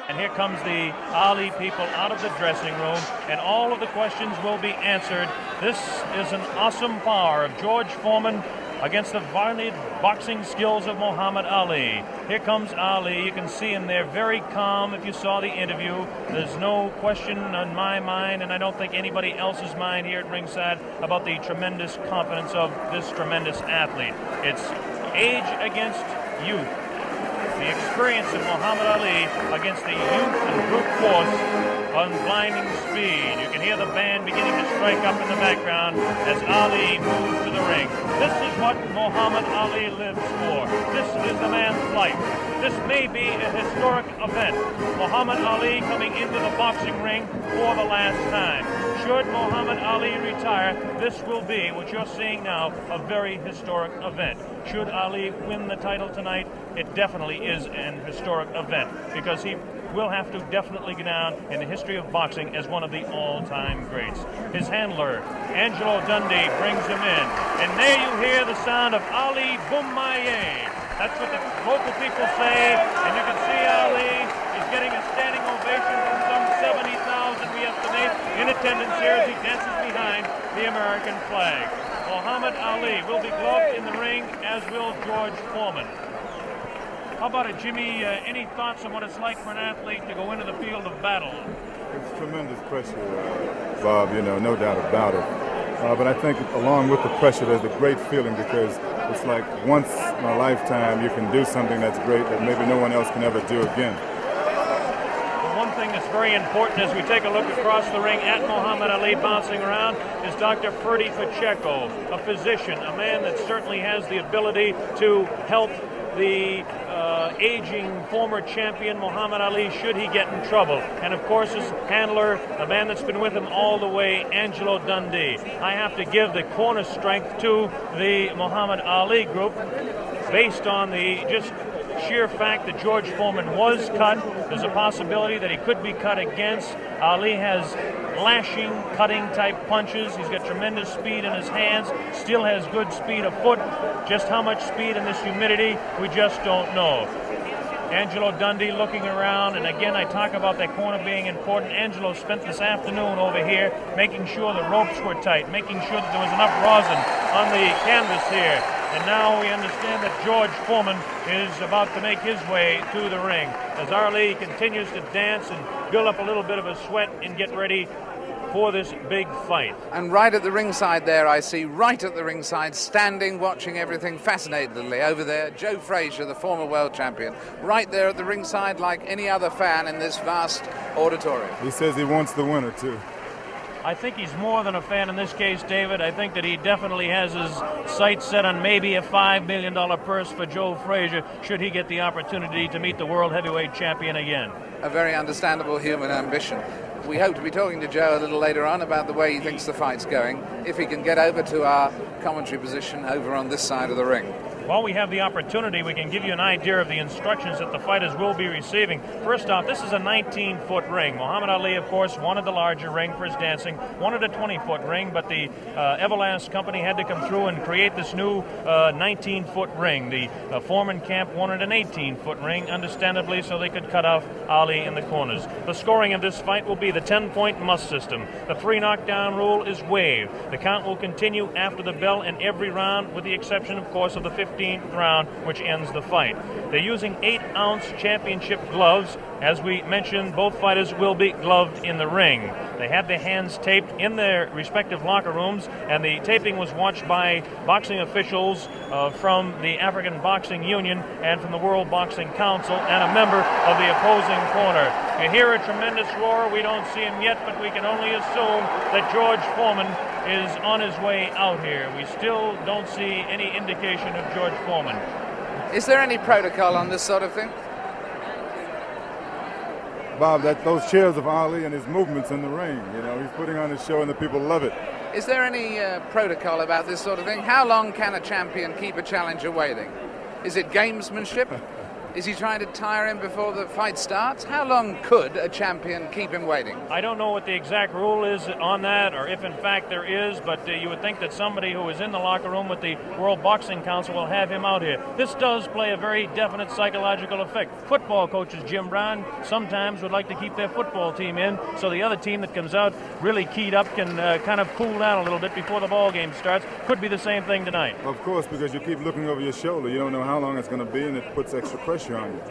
And here comes the Ali people out of the dressing room, and all of the questions will be answered. This is an awesome power of George Foreman against the varied boxing skills of Muhammad Ali. Here comes Ali. You can see him there, very calm. If you saw the interview, there's no question on my mind, and I don't think anybody else's mind here at ringside, about the tremendous confidence of this tremendous athlete. It's age against youth. The experience of Muhammad Ali against the youth and brute force on blinding speed. You can hear the band beginning to strike up in the background as Ali moves to the ring. This is what Muhammad Ali lives for. This is the man's life. This may be a historic event. Muhammad Ali coming into the boxing ring for the last time. Should Muhammad Ali retire, this will be, what you're seeing now, a very historic event. Should Ali win the title tonight, it definitely is an historic event, because he will have to definitely go down in the history of boxing as one of the all-time greats. His handler, Angelo Dundee, brings him in. And there you hear the sound of Ali Boumaier. That's what the local people say, and you can see Ali is getting a standing ovation from some 70,000, we estimate, in attendance here as he dances behind the American flag. Muhammad Ali will be gloved in the ring, as will George Foreman. How about it, Jimmy? Any thoughts on what it's like for an athlete to go into the field of battle? It's tremendous pressure, Bob, no doubt about it. But I think along with the pressure, there's a great feeling, because it's like once in a lifetime you can do something that's great that maybe no one else can ever do again. One thing that's very important as we take a look across the ring at Muhammad Ali bouncing around is Dr. Ferdy Pacheco, a physician, a man that certainly has the ability to help the aging former champion Muhammad Ali should he get in trouble. And of course his handler, a man that's been with him all the way, Angelo Dundee. I have to give the corner strength to the Muhammad Ali group based on the just sheer fact that George Foreman was cut. There's a possibility that he could be cut against. Ali has lashing, cutting type punches. He's got tremendous speed in his hands, still has good speed of foot. Just how much speed in this humidity, we just don't know. Angelo Dundee looking around, and again I talk about that corner being important. Angelo spent this afternoon over here making sure the ropes were tight, making sure that there was enough rosin on the canvas here. And now we understand that George Foreman is about to make his way to the ring as Ali continues to dance and build up a little bit of a sweat and get ready for this big fight. And right at the ringside there, I see right at the ringside, standing, watching everything fascinatedly over there, Joe Frazier, the former world champion, right there at the ringside like any other fan in this vast auditorium. He says he wants the winner too. I think he's more than a fan in this case, David. I think that he definitely has his sights set on maybe a $5 million purse for Joe Frazier should he get the opportunity to meet the world heavyweight champion again. A very understandable human ambition. We hope to be talking to Joe a little later on about the way he thinks the fight's going, if he can get over to our commentary position over on this side of the ring. While we have the opportunity, we can give you an idea of the instructions that the fighters will be receiving. First off, this is a 19-foot ring. Muhammad Ali, of course, wanted the larger ring for his dancing, wanted a 20-foot ring, but the Everlast company had to come through and create this new 19-foot ring. The Foreman camp wanted an 18-foot ring, understandably, so they could cut off Ali in the corners. The scoring of this fight will be the 10-point must system. The 3 knockdown rule is waived. The count will continue after the bell in every round, with the exception, of course, of the 15th round, which ends the fight. They're using 8-ounce championship gloves. As we mentioned, both fighters will be gloved in the ring. They have their hands taped in their respective locker rooms, and the taping was watched by boxing officials from the African Boxing Union and from the World Boxing Council, and a member of the opposing corner. You hear a tremendous roar. We don't see him yet, but we can only assume that George Foreman is on his way out here. We still don't see any indication of George Foreman. Is there any protocol on this sort of thing? Bob, those cheers of Ali and his movements in the ring, he's putting on his show and the people love it. Is there any protocol about this sort of thing? How long can a champion keep a challenger waiting? Is it gamesmanship? Is he trying to tire him before the fight starts? How long could a champion keep him waiting? I don't know what the exact rule is on that, or if in fact there is, but you would think that somebody who is in the locker room with the World Boxing Council will have him out here. This does play a very definite psychological effect. Football coaches, Jim Brown, sometimes would like to keep their football team in, so the other team that comes out really keyed up can kind of cool down a little bit before the ball game starts. Could be the same thing tonight. Of course, because you keep looking over your shoulder. You don't know how long it's going to be, and it puts extra pressure on you.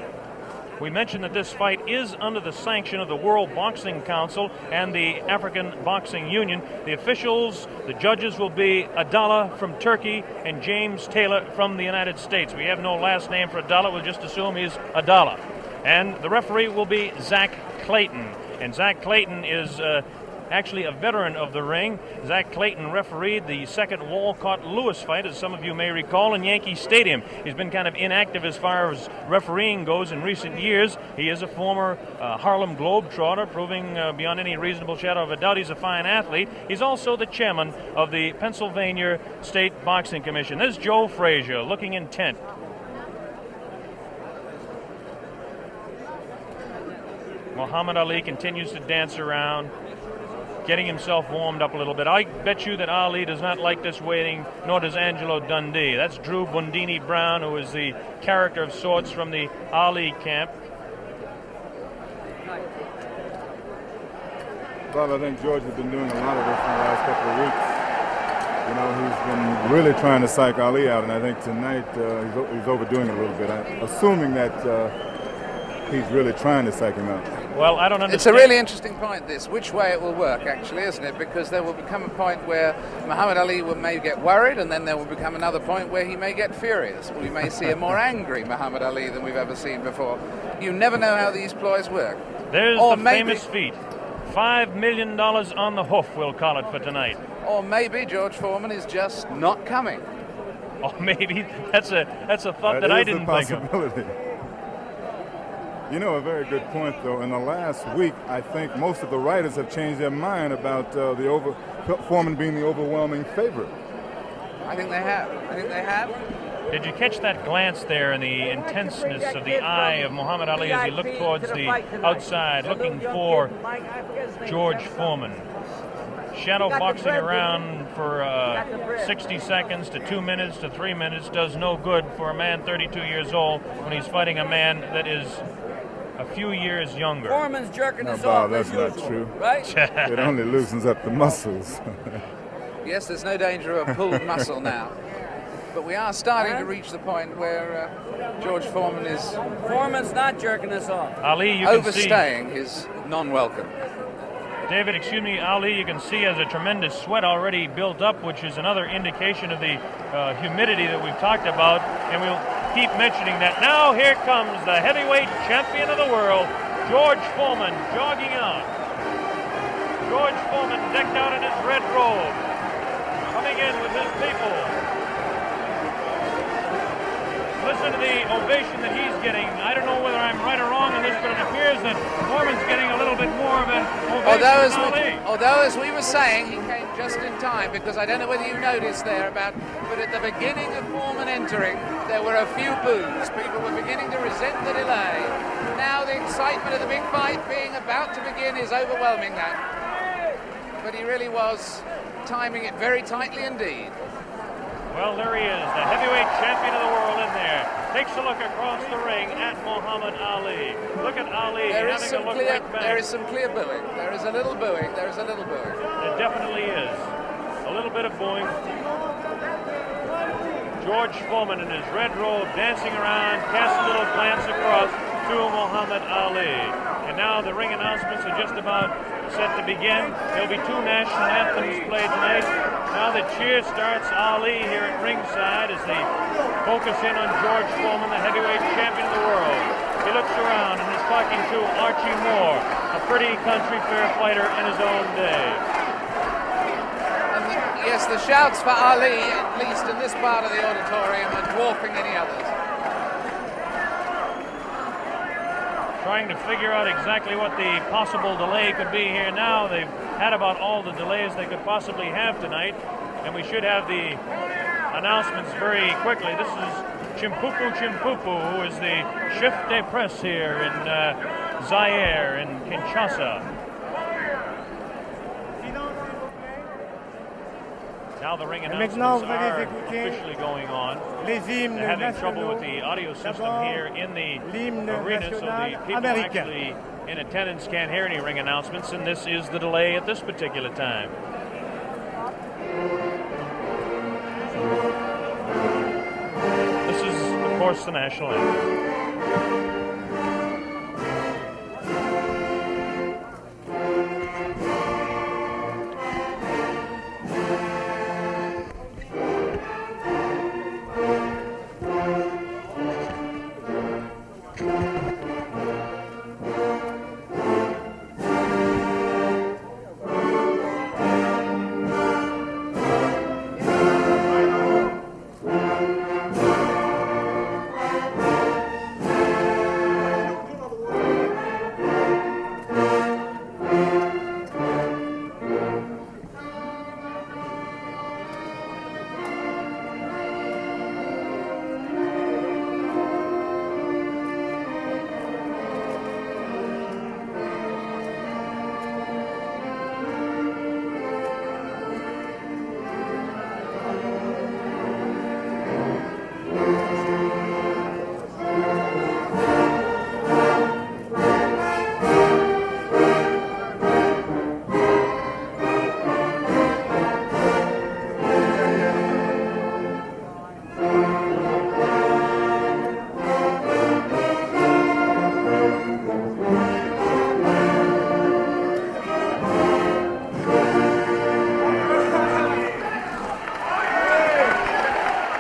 We mentioned that this fight is under the sanction of the World Boxing Council and the African Boxing Union. The officials, the judges will be Adala from Turkey and James Taylor from the United States. We have no last name for Adala. We'll just assume he's Adala. And the referee will be Zach Clayton. And Zach Clayton is actually a veteran of the ring. Zach Clayton refereed the second Walcott-Lewis fight, as some of you may recall, in Yankee Stadium. He's been kind of inactive as far as refereeing goes in recent years. He is a former Harlem Globetrotter, proving beyond any reasonable shadow of a doubt he's a fine athlete. He's also the chairman of the Pennsylvania State Boxing Commission. There's Joe Frazier looking intent. Muhammad Ali continues to dance around, getting himself warmed up a little bit. I bet you that Ali does not like this waiting, nor does Angelo Dundee. That's Drew Bundini Brown, who is the character of sorts from the Ali camp. Well, I think George has been doing a lot of this in the last couple of weeks. You know, he's been really trying to psych Ali out, and I think tonight he's overdoing it a little bit. I'm assuming that he's really trying to psych him out. Well, I don't understand. It's a really interesting point, this, which way it will work, actually, isn't it? Because there will become a point where Muhammad Ali may get worried, and then there will become another point where he may get furious. We may see a more angry Muhammad Ali than we've ever seen before. You never know how these ploys work. There's the famous feat. $5 million on the hoof, we'll call it, for tonight. Or maybe George Foreman is just not coming. Or maybe. That's a thought that I didn't think of. You know, a very good point, though. In the last week, I think most of the writers have changed their mind about Foreman being the overwhelming favorite. I think they have. Did you catch that glance there and the intenseness of the eye of Muhammad Ali as he looked towards the outside, looking for George Foreman? Shadow boxing around for 60 seconds to 2 minutes to 3 minutes does no good for a man 32 years old when he's fighting a man that is a few years younger. Foreman's jerking us Bob, off. that's not usual, true. Right? It only loosens up the muscles. Yes, there's no danger of a pulled muscle now. But we are starting to reach the point where George Foreman is... Foreman's not jerking us off. Ali, you can overstaying his non-welcome. David, excuse me, Ali, you can see has a tremendous sweat already built up, which is another indication of the humidity that we've talked about, and we'll keep mentioning that. Now here comes the heavyweight champion of the world, George Foreman, jogging out. George Foreman decked out in his red robe, coming in with his people. Listen to the ovation that he's getting. I don't know whether I'm right or wrong on this, but it appears that Foreman's getting a little bit more of an ovation than Ali. Although, as we were saying, he came just in time, because I don't know whether you noticed there, but at the beginning of Foreman entering, there were a few boos. People were beginning to resent the delay. Now the excitement of the big fight being about to begin is overwhelming that. But he really was timing it very tightly indeed. Well, there he is, the heavyweight champion of the world in there. Takes a look across the ring at Muhammad Ali. Look at Ali having a look right back. There is some clear booing. There is a little booing. There is a little booing. There definitely is. A little bit of booing. George Foreman in his red robe dancing around, casts a little glance across to Muhammad Ali. And now the ring announcements are just about set to begin. There'll be two national anthems played tonight. Now the cheer starts. Ali here at ringside as they focus in on George Foreman, the heavyweight champion of the world. He looks around and is talking to Archie Moore, a pretty country fair fighter in his own day. And yes, the shouts for Ali, at least in this part of the auditorium, are dwarfing any others. Trying to figure out exactly what the possible delay could be here now. They've had about all the delays they could possibly have tonight, and we should have the announcements very quickly. This is Chimpupu Chimpupu, who is the chef de presse here in Zaire, in Kinshasa. Now the ring announcements are officially going on. They're having trouble with the audio system here in the arena, so the people actually in attendance can't hear any ring announcements, and this is the delay at this particular time. This is, of course, the national anthem.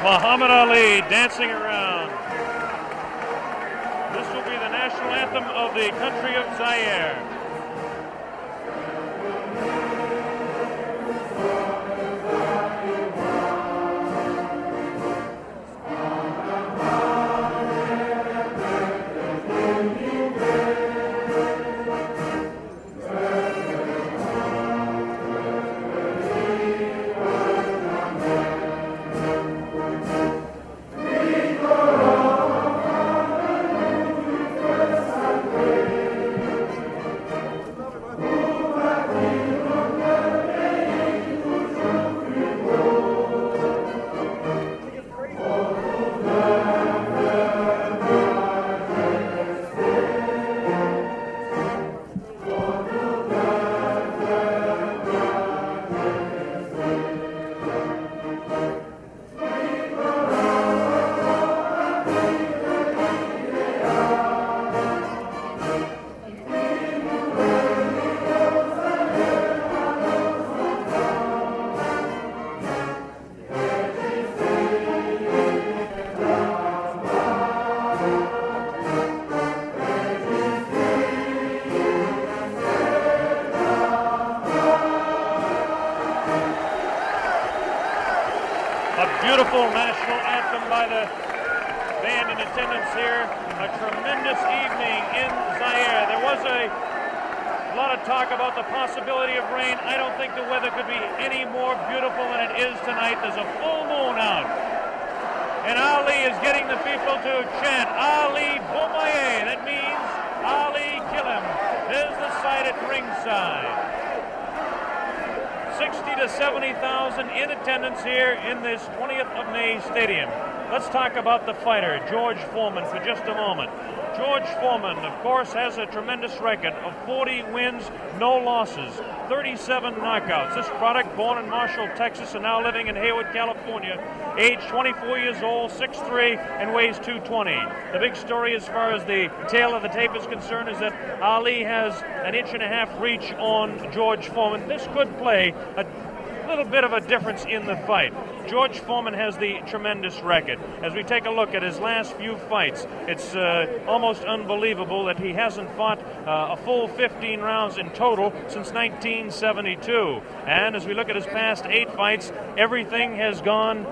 Muhammad Ali dancing around. This will be the national anthem of the country of Zaire. Beautiful national anthem by the band in attendance here. A tremendous evening in Zaire. There was a lot of talk about the possibility of rain. I don't think the weather could be any more beautiful than it is tonight. There's a full moon out. And Ali is getting the people to chant, Ali Bomaye. That means Ali kill him. There's the sight at ringside. 60 to 70,000 in attendance here in this 20th of May stadium. Let's talk about the fighter, George Foreman, for just a moment. George Foreman, of course, has a tremendous record of 40 wins, no losses, 37 knockouts. This product, born in Marshall, Texas, and now living in Hayward, California, aged 24 years old, 6'3", and weighs 220. The big story as far as the tail of the tape is concerned is that Ali has an 1.5 inch reach on George Foreman. This could play a little bit of a difference in the fight. George Foreman has the tremendous record. As we take a look at his last few fights, it's almost unbelievable that he hasn't fought a full 15 rounds in total since 1972. And as we look at his past 8 fights, everything has gone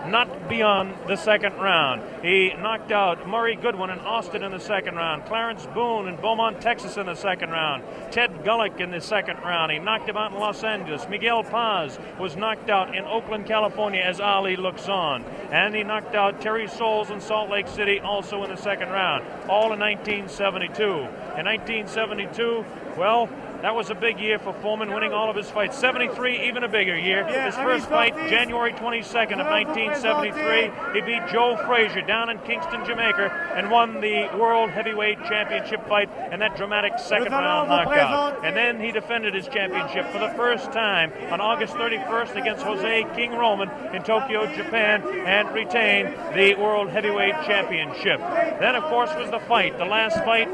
not beyond the second round. He knocked out Murray Goodwin in Austin in the second round, Clarence Boone in Beaumont, Texas in the second round, Ted Gullick in the second round. He knocked him out in Los Angeles. Miguel Paz was knocked out in Oakland, California as Ali looks on. And he knocked out Terry Souls in Salt Lake City also in the second round, all in 1972. In 1972, well, that was a big year for Foreman, winning all of his fights. 73, even a bigger year. His first fight, January 22nd of 1973, he beat Joe Frazier down in Kingston, Jamaica, and won the World Heavyweight Championship fight in that dramatic second-round knockout. And then he defended his championship for the first time on August 31st against Jose King Roman in Tokyo, Japan, and retained the World Heavyweight Championship. Then, of course, was the fight, the last fight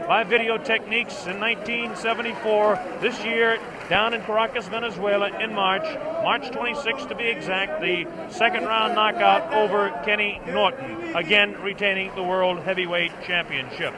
by video techniques in 1974. This year, down in Caracas, Venezuela, in March 26th to be exact, the second round knockout over Kenny Norton, again retaining the World Heavyweight Championship.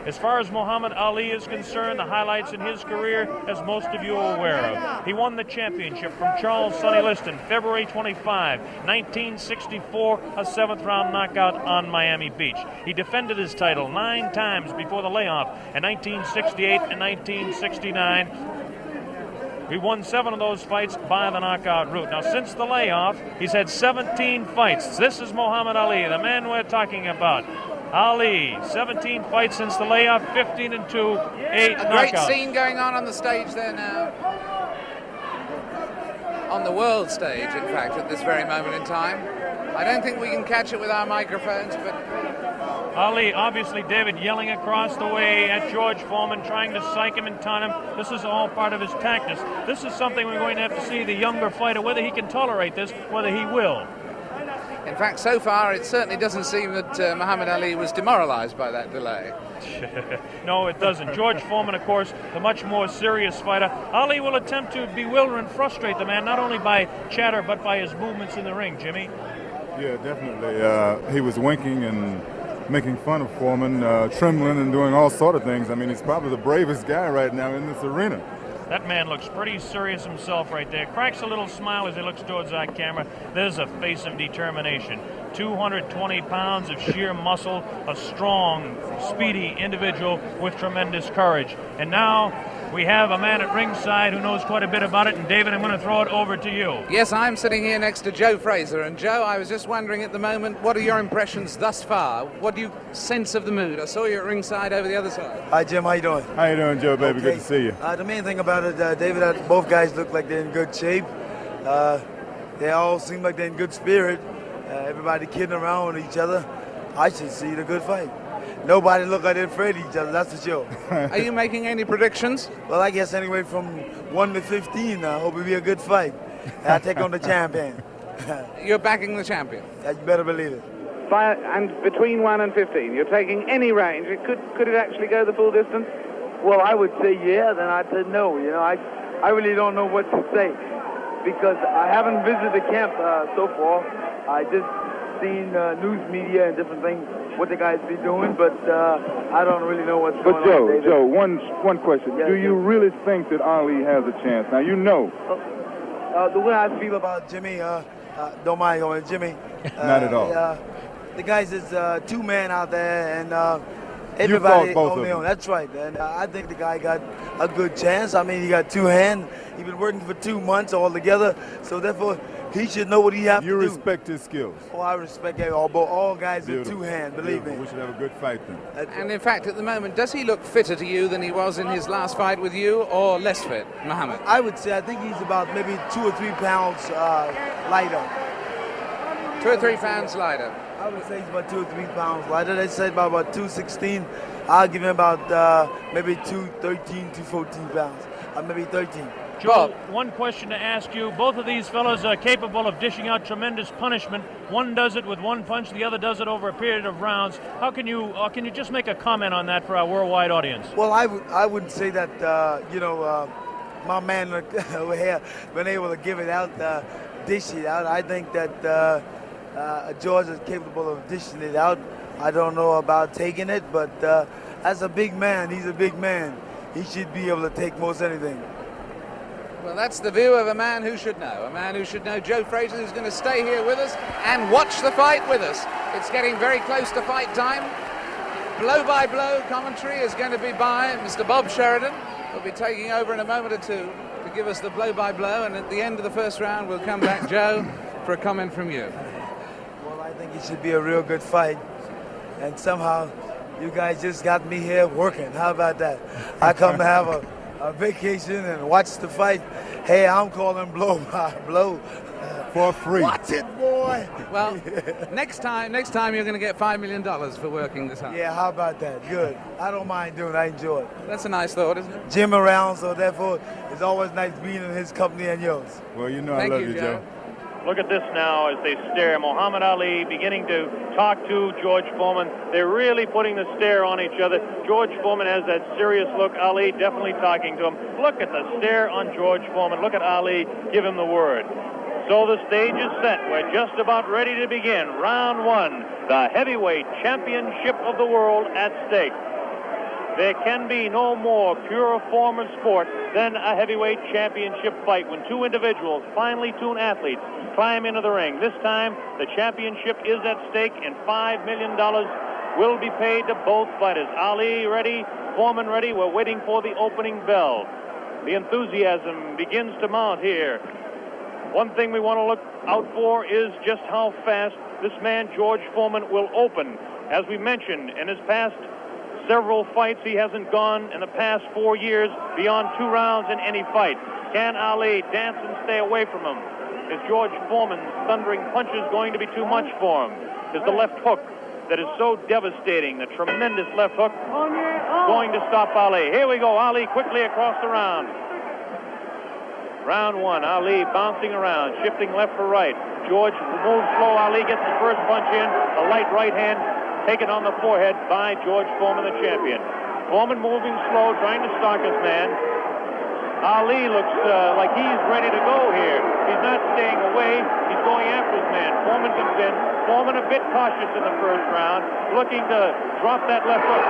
As far as Muhammad Ali is concerned, the highlights in his career, as most of you are aware of. He won the championship from Charles Sonny Liston, February 25, 1964, a seventh-round knockout on Miami Beach. He defended his title 9 times before the layoff in 1968 and 1969. He won 7 of those fights by the knockout route. Now, since the layoff, he's had 17 fights. This is Muhammad Ali, the man we're talking about. Ali, 17 fights since the layoff, 15-2, 8 knockouts. A great scene going on the stage there now. On the world stage, in fact, at this very moment in time. I don't think we can catch it with our microphones, but Ali, obviously, David, yelling across the way at George Foreman, trying to psych him and taunt him. This is all part of his tactics. This is something we're going to have to see the younger fighter, whether he can tolerate this, whether he will. In fact, so far, it certainly doesn't seem that Muhammad Ali was demoralized by that delay. No, it doesn't. George Foreman, of course, the much more serious fighter. Ali will attempt to bewilder and frustrate the man, not only by chatter, but by his movements in the ring, Jimmy. Yeah, definitely. He was winking and making fun of Foreman, trembling and doing all sort of things. I mean, he's probably the bravest guy right now in this arena. That man looks pretty serious himself right there. Cracks a little smile as he looks towards that camera. There's a face of determination. 220 pounds of sheer muscle, a strong, speedy individual with tremendous courage. And now we have a man at ringside who knows quite a bit about it. And David, I'm going to throw it over to you. Yes, I'm sitting here next to Joe Fraser. And Joe, I was just wondering at the moment, what are your impressions thus far? What do you sense of the mood? I saw you at ringside over the other side. Hi, Jim. How you doing? How you doing, Joe, baby? Okay. Good to see you. The main thing about it, David, both guys look like they're in good shape. They all seem like they're in good spirit. Everybody kidding around with each other. I should see the good fight. Nobody look like they're afraid of each other, that's for sure. Are you making any predictions? Well, I guess anyway from 1 to 15, I hope it'll be a good fight. I take on the champion. You're backing the champion. You better believe it. And between 1 and 15, you're taking any range. Could it actually go the full distance? Well, I would say yeah, then I'd say no. You know, I really don't know what to say because I haven't visited the camp so far. I just seen news media and different things, what the guys be doing, but I don't really know what's going on. But Joe, one question. Yes, Do you really think that Ali has a chance? Now, you know. The way I feel about Jimmy, don't mind going, Jimmy. Not at all. The guys is 2-man out there, and everybody both on of their own. them. That's right, and I think the guy got a good chance. I mean, he got 2 hands. He's been working for 2 months altogether, so therefore he should know what he has to do. You respect his skills. Oh, I respect all guys with Beautiful. 2 hands, believe Beautiful. me. We should have a good fight then. And in fact, at the moment, does he look fitter to you than he was in his last fight with you, or less fit, Muhammad? I would say I think he's about maybe 2 or 3 pounds lighter. 2 or 3 pounds lighter. I would say he's about 2 or 3 pounds lighter. They said about 216. I'll give him about maybe 213, 214 pounds. Maybe 13. Joe, one question to ask you. Both of these fellows are capable of dishing out tremendous punishment. One does it with 1 punch, the other does it over a period of rounds. How can you just make a comment on that for our worldwide audience? Well, I wouldn't say that, my man over here been able to give it out, dish it out. I think that George is capable of dishing it out. I don't know about taking it, but as a big man, he's a big man. He should be able to take most anything. Well, that's the view of a man who should know. A man who should know. Joe Frazier, who's going to stay here with us and watch the fight with us. It's getting very close to fight time. Blow-by-blow commentary is going to be by Mr. Bob Sheridan. He'll be taking over in a moment or two to give us the blow-by-blow, and at the end of the first round, we'll come back, Joe, for a comment from you. Well, I think it should be a real good fight, and somehow you guys just got me here working. How about that? I come to have a vacation and watch the fight. Hey, I'm calling blow-by-blow. For free. Watch it, boy. Well, next time you're going to get $5 million for working this hard. Yeah, how about that? Good. I don't mind doing it. I enjoy it. That's a nice thought, isn't it? Jim around, so therefore it's always nice being in his company and yours. Well, you know Thank I love you, you, Joe. Look at this now as they stare. Muhammad Ali beginning to talk to George Foreman. They're really putting the stare on each other. George Foreman has that serious look. Ali definitely talking to him. Look at the stare on George Foreman. Look at Ali give him the word. So the stage is set. We're just about ready to begin. Round one, the heavyweight championship of the world at stake. There can be no more pure form of sport than a heavyweight championship fight when two individuals, finely tuned athletes, climb into the ring. This time, the championship is at stake, and $5 million will be paid to both fighters. Ali ready, Foreman ready. We're waiting for the opening bell. The enthusiasm begins to mount here. One thing we want to look out for is just how fast this man, George Foreman, will open. As we mentioned, in his past several fights, he hasn't gone in the past 4 years beyond 2 rounds in any fight. Can Ali dance and stay away from him? Is George Foreman's thundering punches going to be too much for him? Is the left hook that is so devastating, the tremendous left hook, going to stop Ali? Here we go, Ali quickly across the round. Round one, Ali bouncing around, shifting left for right. George moves slow. Ali gets the first punch in. A light right hand taken on the forehead by George Foreman, the champion. Foreman moving slow, trying to stalk his man. Ali looks like he's ready to go here. He's not staying away. He's going after his man. Foreman comes in. Foreman a bit cautious in the first round, looking to drop that left hook.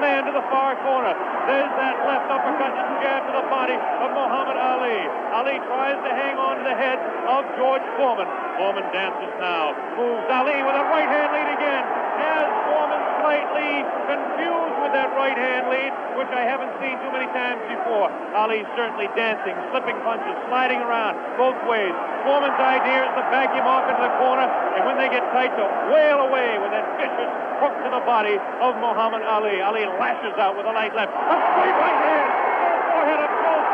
Man to the far corner. There's that left uppercut and jab to the body of Muhammad Ali. Ali tries to hang on to the head of George Foreman. Foreman dances now. Moves Ali with a right hand lead again. Has Foreman slightly confused with that right hand lead, which I haven't seen too many times before. Ali certainly dancing, slipping punches, sliding around both ways. Foreman's idea is to back him off into the corner, and when they get tight, to wail away with that vicious hook to the body of Muhammad Ali. Ali lashes out with a light left. A straight right hand. Forehead up close.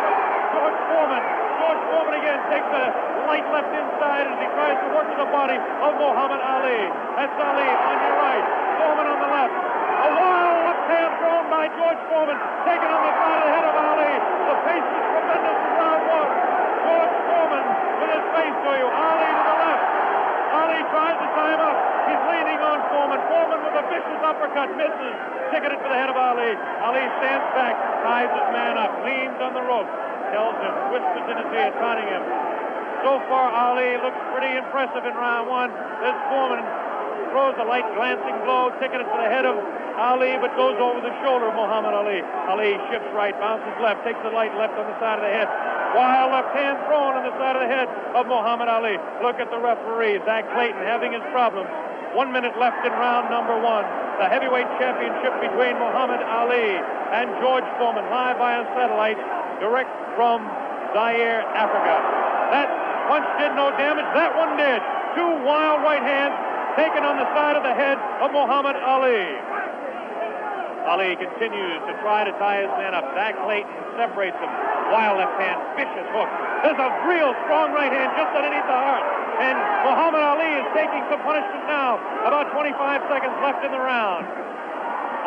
George Foreman. George Foreman again takes a light left inside as he tries to work to the body of Muhammad Ali. That's Ali on your right. Foreman on the left. A wild left hand thrown by George Foreman. Taken on the side of the head of Ali. The pace is tremendous in round one. George Foreman with his face to you. Ali to the left. Ali tries to tie him up. He's leaning on Foreman. Foreman with a vicious uppercut misses. Ticketed for the head of Ali. Ali stands back, ties his man up, leans on the rope, tells him, whispers in his ear, taunting him. So far, Ali looks pretty impressive in round one. This Foreman throws a light glancing blow, ticketed for the head of Ali, but goes over the shoulder of Muhammad Ali. Ali shifts right, bounces left, takes the light left on the side of the head. Wild left hand thrown on the side of the head of Muhammad Ali. Look at the referee, Zach Clayton, having his problems. 1 minute left in round number one. The heavyweight championship between Muhammad Ali and George Foreman, live via satellite, direct from Zaire, Africa. That punch did no damage. That one did. 2 wild right hands taken on the side of the head of Muhammad Ali. Ali continues to try to tie his man up. Zach Clayton separates him. Wild left hand, vicious hook. There's a real strong right hand just underneath the heart. And Muhammad Ali is taking some punishment now. About 25 seconds left in the round.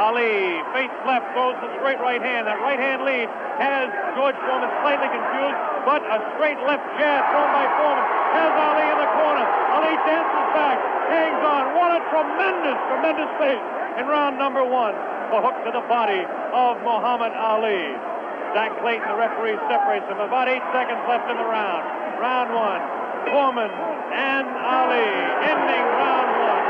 Ali, face left, throws the straight right hand. That right hand lead has George Foreman slightly confused, but a straight left jab thrown by Foreman has Ali in the corner. Ali dances back, hangs on. What a tremendous pace in round number one. The hook to the body of Muhammad Ali. Zach Clayton, the referee, separates them. About 8 seconds left in the round. Round one. Foreman and Ali ending round one.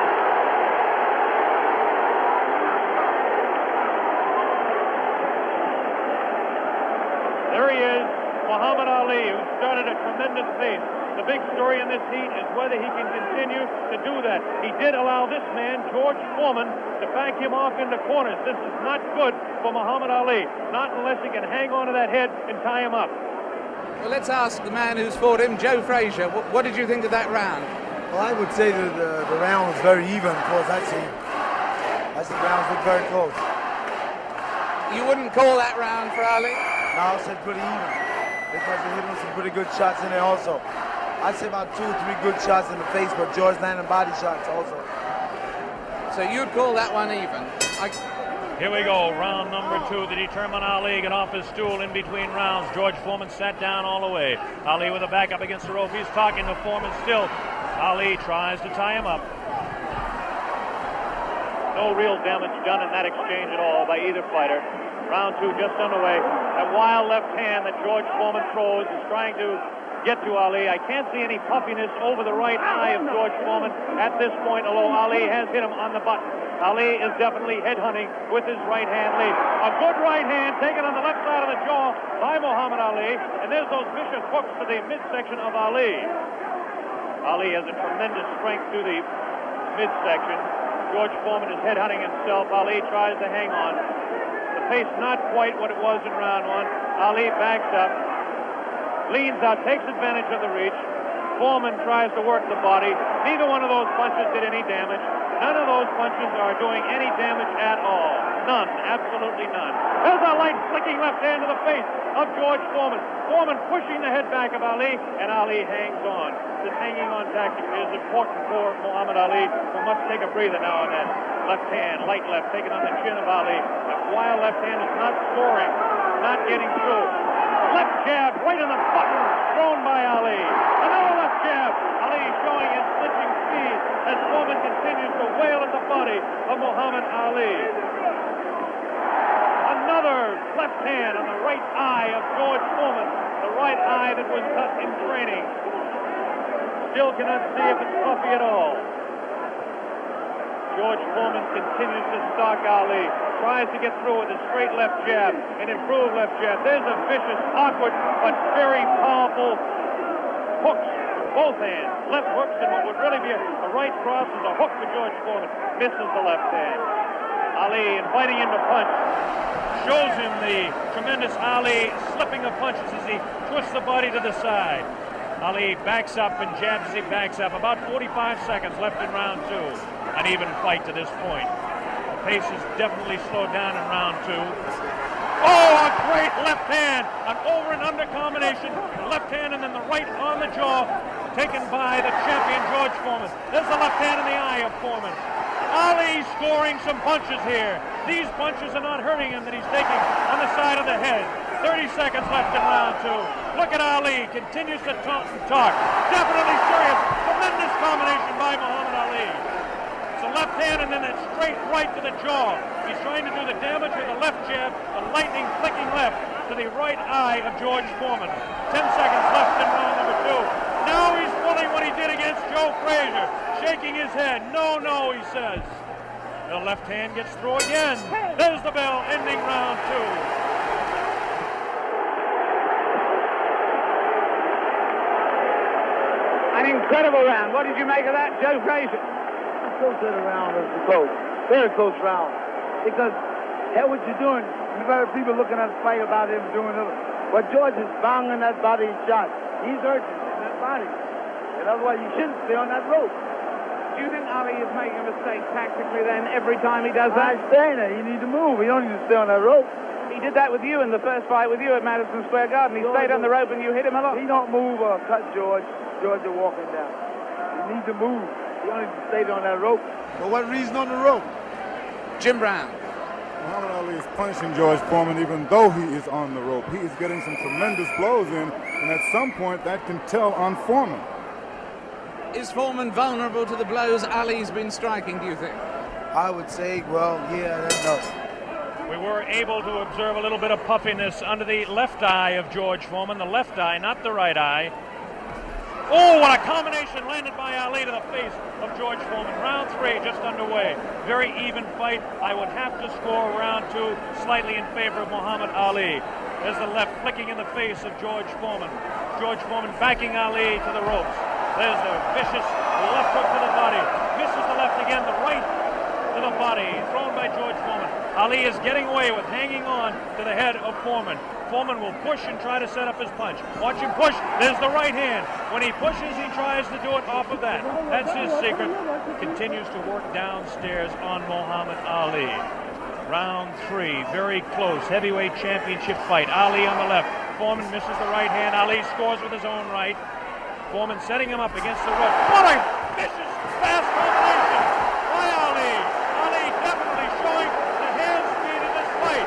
Muhammad Ali, who started a tremendous pace. The big story in this heat is whether he can continue to do that. He did allow this man, George Foreman, to back him off into corners. This is not good for Muhammad Ali, not unless he can hang on to that head and tie him up. Well, let's ask the man who's fought him, Joe Frazier. What did you think of that round? Well, I would say that the round was very even, of course. I see the rounds look very close. You wouldn't call that round for Ali? No, I said pretty even, because they hit him some pretty good shots in there also. I'd say about 2 or 3 good shots in the face, but George landed body shots also. So you'd call that one even? Here we go, round number 2 to determine Ali. Get off his stool in between rounds. George Foreman sat down all the way. Ali with a back up against the rope. He's talking to Foreman still. Ali tries to tie him up. No real damage done in that exchange at all by either fighter. Round 2 just underway. That wild left hand that George Foreman throws is trying to get to Ali. I can't see any puffiness over the right eye of George Foreman at this point, although Ali has hit him on the button. Ali is definitely headhunting with his right hand lead. A good right hand taken on the left side of the jaw by Muhammad Ali, and there's those vicious hooks to the midsection of Ali. Ali has a tremendous strength to the midsection. George Foreman is headhunting himself. Ali tries to hang on. The pace not quite what it was in round 1. Ali backs up, leans out, takes advantage of the reach. Foreman tries to work the body. Neither one of those punches did any damage. None of those punches are doing any damage at all. None, absolutely none. There's a light flicking left hand to the face of George Foreman. Foreman pushing the head back of Ali, and Ali hangs on. This hanging on tactic is important for Muhammad Ali, who must take a breather now and then. Left hand, light left, taken on the chin of Ali. That wild left hand is not scoring, not getting through. Left jab right in the button, thrown by Ali. Another left jab. Ali showing his flinching speed as Foreman continues to wail at the body of Muhammad Ali. Another left hand on the right eye of George Foreman, the right eye that was cut in training. Still cannot see if it's puffy at all. George Foreman continues to stalk Ali. Tries to get through with a straight left jab, an improved left jab. There's a vicious, awkward, but very powerful hooks with both hands. Left hooks, and what would really be a right cross is a hook for George Foreman. Misses the left hand. Ali inviting him to punch. Shows him the tremendous Ali slipping of punches as he twists the body to the side. Ali backs up and jabs as he backs up. About 45 seconds left in round 2. An even fight to this point. The pace is definitely slowed down in round 2. Oh, a great left hand. An over and under combination. Left hand and then the right on the jaw. Taken by the champion George Foreman. There's the left hand in the eye of Foreman. Ali scoring some punches here. These punches are not hurting him that he's taking on the side of the head. 30 seconds left in round 2. Look at Ali. Continues to talk and talk. Definitely serious. Tremendous combination by Muhammad Ali. It's a left hand and then that straight right to the jaw. He's trying to do the damage with a left jab, a lightning flicking left to the right eye of George Foreman. 10 seconds left in round number 2. Now he's pulling what he did against Joe Frazier. Shaking his head. No, no, he says. The left hand gets through again. There's the bell, ending round 2. An incredible round. What did you make of that, Joe Frazier? I still said the round was close. Very close round. Because, hell, what you're doing, you got people looking at the fight about him doing it. But George is banging that body shot. He's urgent in that body. And otherwise, you shouldn't stay on that rope. Do you think Ali is making a mistake tactically then every time he does that? I'm saying that. You need to move. You don't need to stay on that rope. He did that with you in the first fight with you at Madison Square Garden. He stayed on the rope and you hit him a lot. He don't move or cut George. George is walking down. You need to move. You don't need to stay on that rope. For what reason on the rope? Jim Brown. Muhammad Ali is punishing George Foreman even though he is on the rope. He is getting some tremendous blows in, and at some point that can tell on Foreman. Is Foreman vulnerable to the blows Ali's been striking, do you think? I would say, well, yeah, no. We were able to observe a little bit of puffiness under the left eye of George Foreman. The left eye, not the right eye. Oh, what a combination landed by Ali to the face of George Foreman. Round 3 just underway. Very even fight. I would have to score round 2 slightly in favor of Muhammad Ali. There's the left flicking in the face of George Foreman. George Foreman backing Ali to the ropes. There's the vicious left hook to the body. Misses the left again, the right to the body. Thrown by George Foreman. Ali is getting away with hanging on to the head of Foreman. Foreman will push and try to set up his punch. Watch him push. There's the right hand. When he pushes, he tries to do it off of that. That's his secret. Continues to work downstairs on Muhammad Ali. Round 3, very close. Heavyweight championship fight. Ali on the left. Foreman misses the right hand. Ali scores with his own right. Foreman setting him up against the rope. What a vicious, fast combination by Ali. Ali definitely showing the hand speed in this fight.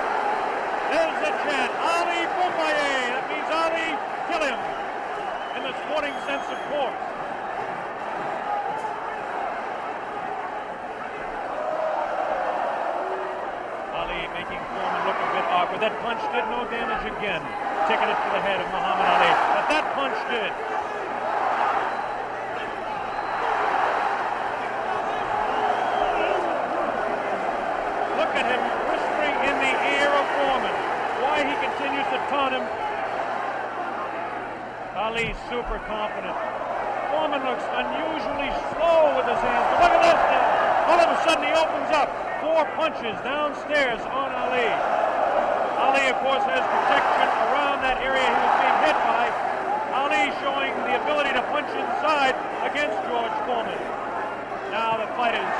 There's the chant. Ali Boumbaye. That means Ali, kill him. In the sporting sense, of course. Ali making Foreman look a bit awkward. That punch did no damage again. Ticketed for the head of Muhammad Ali. But that punch did. Look at him whispering in the ear of Foreman. Why he continues to taunt him. Ali super confident. Foreman looks unusually slow with his hands. But look at this now. All of a sudden he opens up. 4 punches downstairs on Ali. Ali, of course, has protection around that area he was being hit by. Ali showing the ability to punch inside against George Foreman. Now the fighters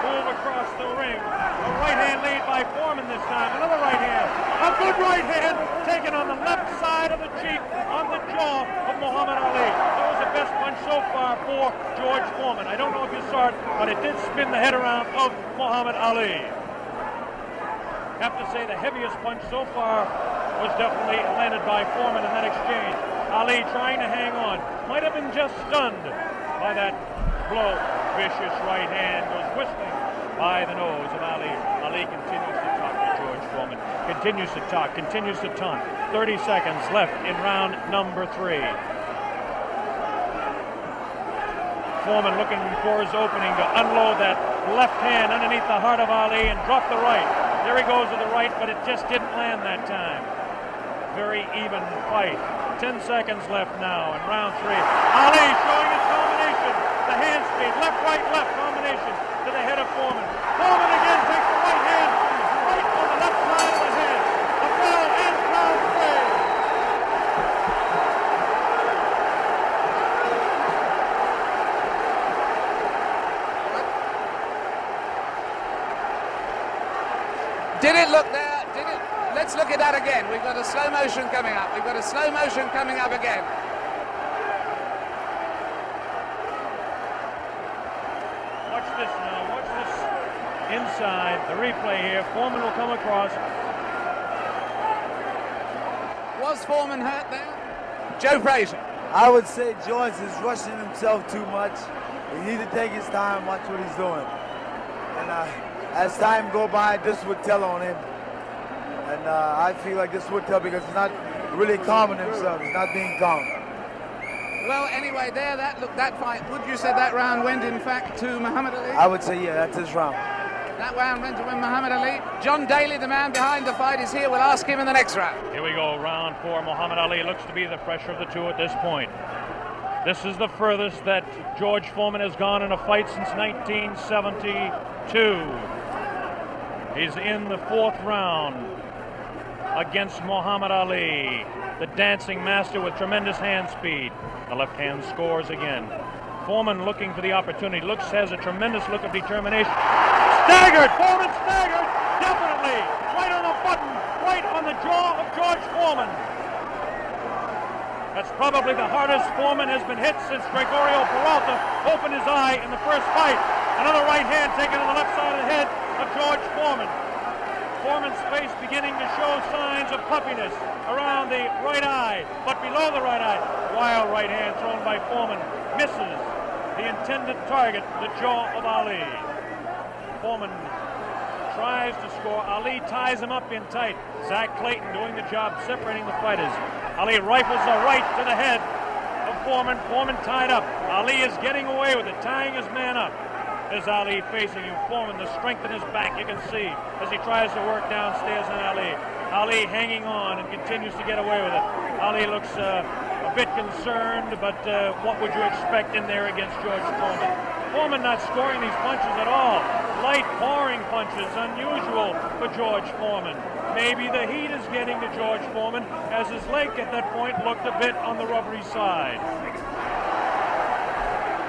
move across the ring. A right hand lead by Foreman this time. Another right hand. A good right hand taken on the left side of the cheek, on the jaw of Muhammad Ali. That was the best punch so far for George Foreman. I don't know if you saw it, but it did spin the head around of Muhammad Ali. Have to say the heaviest punch so far was definitely landed by Foreman in that exchange. Ali trying to hang on. Might have been just stunned by that blow. Vicious right hand goes whistling by the nose of Ali. Ali continues to talk to George Foreman. Continues to talk, continues to taunt. 30 seconds left in round number 3. Foreman looking for his opening to unload that left hand underneath the heart of Ali and drop the right. There he goes with the right, but it just didn't land that time. Very even fight. 10 seconds left now in round 3. Ali showing his combination. The hand speed, left, left combination to the head of Foreman. Foreman again takes the right hand, right on the left side of the head. The bell ends round 3. Did it look there? Did it? Let's look at that again. We've got a slow motion coming up. We've got a slow motion coming up again. Watch this now. Watch this inside. The replay here. Foreman will come across. Was Foreman hurt there? Joe Frazier. I would say George is rushing himself too much. He needs to take his time, watch what he's doing. And as time go by, this would tell on him. And I feel like this would tell because he's not really calming himself. He's not being calm. Well, anyway, there, that fight, would you say that round went, in fact, to Muhammad Ali? I would say, yeah, that's his round. That round went to Muhammad Ali. John Daly, the man behind the fight, is here. We'll ask him in the next round. Here we go, round 4. Muhammad Ali looks to be the fresher of the two at this point. This is the furthest that George Foreman has gone in a fight since 1972. He's in the 4th round against Muhammad Ali, the dancing master with tremendous hand speed. The left hand scores again. Foreman looking for the opportunity. Has a tremendous look of determination. Staggered! Foreman staggered! Definitely! Right on the button! Right on the jaw of George Foreman. That's probably the hardest Foreman has been hit since Gregorio Peralta opened his eye in the first fight. Another right hand taken on the left side of the head of George Foreman. Foreman's face beginning to show signs of puffiness around the right eye, but below the right eye. Wild right hand thrown by Foreman. Misses the intended target, the jaw of Ali. Foreman tries to score. Ali ties him up in tight. Zach Clayton doing the job separating the fighters. Ali rifles a right to the head of Foreman. Foreman tied up. Ali is getting away with it, tying his man up. There's Ali facing him. Foreman, the strength in his back, you can see, as he tries to work downstairs on Ali. Ali hanging on and continues to get away with it. Ali looks a bit concerned, but what would you expect in there against George Foreman? Foreman not scoring these punches at all. Light, pouring punches, unusual for George Foreman. Maybe the heat is getting to George Foreman, as his leg at that point looked a bit on the rubbery side.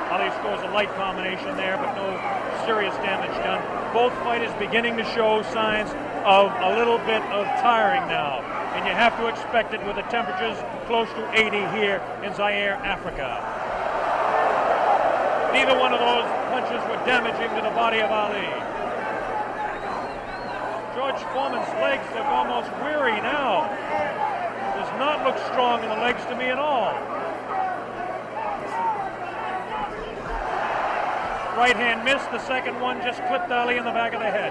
Ali scores a light combination there, but no serious damage done. Both fighters beginning to show signs of a little bit of tiring now, and you have to expect it with the temperatures close to 80 here in Zaire, Africa. Neither one of those punches were damaging to the body of Ali. George Foreman's legs look almost weary now. Does not look strong in the legs to me at all. Right hand missed, the second one just clipped Ali in the back of the head.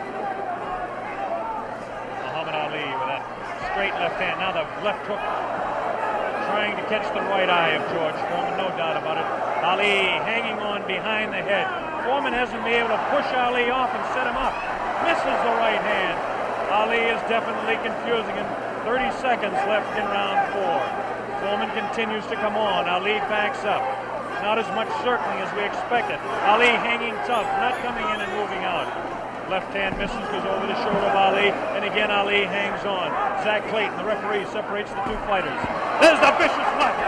Muhammad Ali with that straight left hand. Now the left hook trying to catch the right eye of George Foreman, no doubt about it. Ali hanging on behind the head. Foreman hasn't been able to push Ali off and set him up. Misses the right hand. Ali is definitely confusing him. 30 seconds left in round 4. Foreman continues to come on. Ali backs up. Not as much circling as we expected. Ali hanging tough, not coming in and moving out. Left hand misses, goes over the shoulder of Ali, and again Ali hangs on. Zach Clayton, the referee, separates the two fighters. There's the vicious left.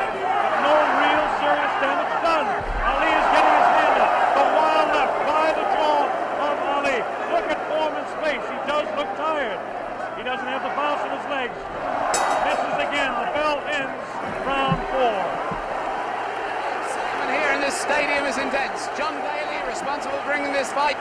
No real serious damage done. Ali is getting his hand up. The wild left by the jaw of Ali. Look at Foreman's face. He does look tired. He doesn't have the bounce in his legs. Misses again. The bell ends round 4. Here in this stadium is intense. John Daly, responsible for bringing this fight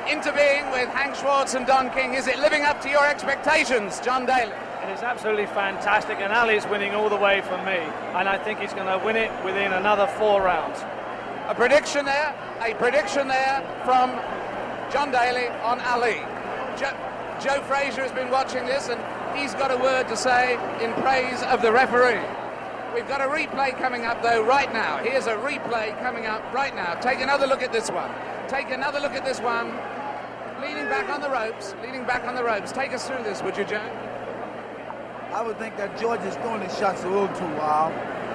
into being with Hank Schwartz and Don King. Is it living up to your expectations, John Daly? It is absolutely fantastic, and Ali's winning all the way from me, and I think he's going to win it within another 4 rounds. A prediction there from John Daly on Ali. Joe Frazier has been watching this, and he's got a word to say in praise of the referee. We've got a replay coming up, though, right now. Here's a replay coming up right now. Take another look at this one. Take another look at this one. Leaning back on the ropes. Leaning back on the ropes. Take us through this, would you, Joe? I would think that George is throwing his shots a little too wild.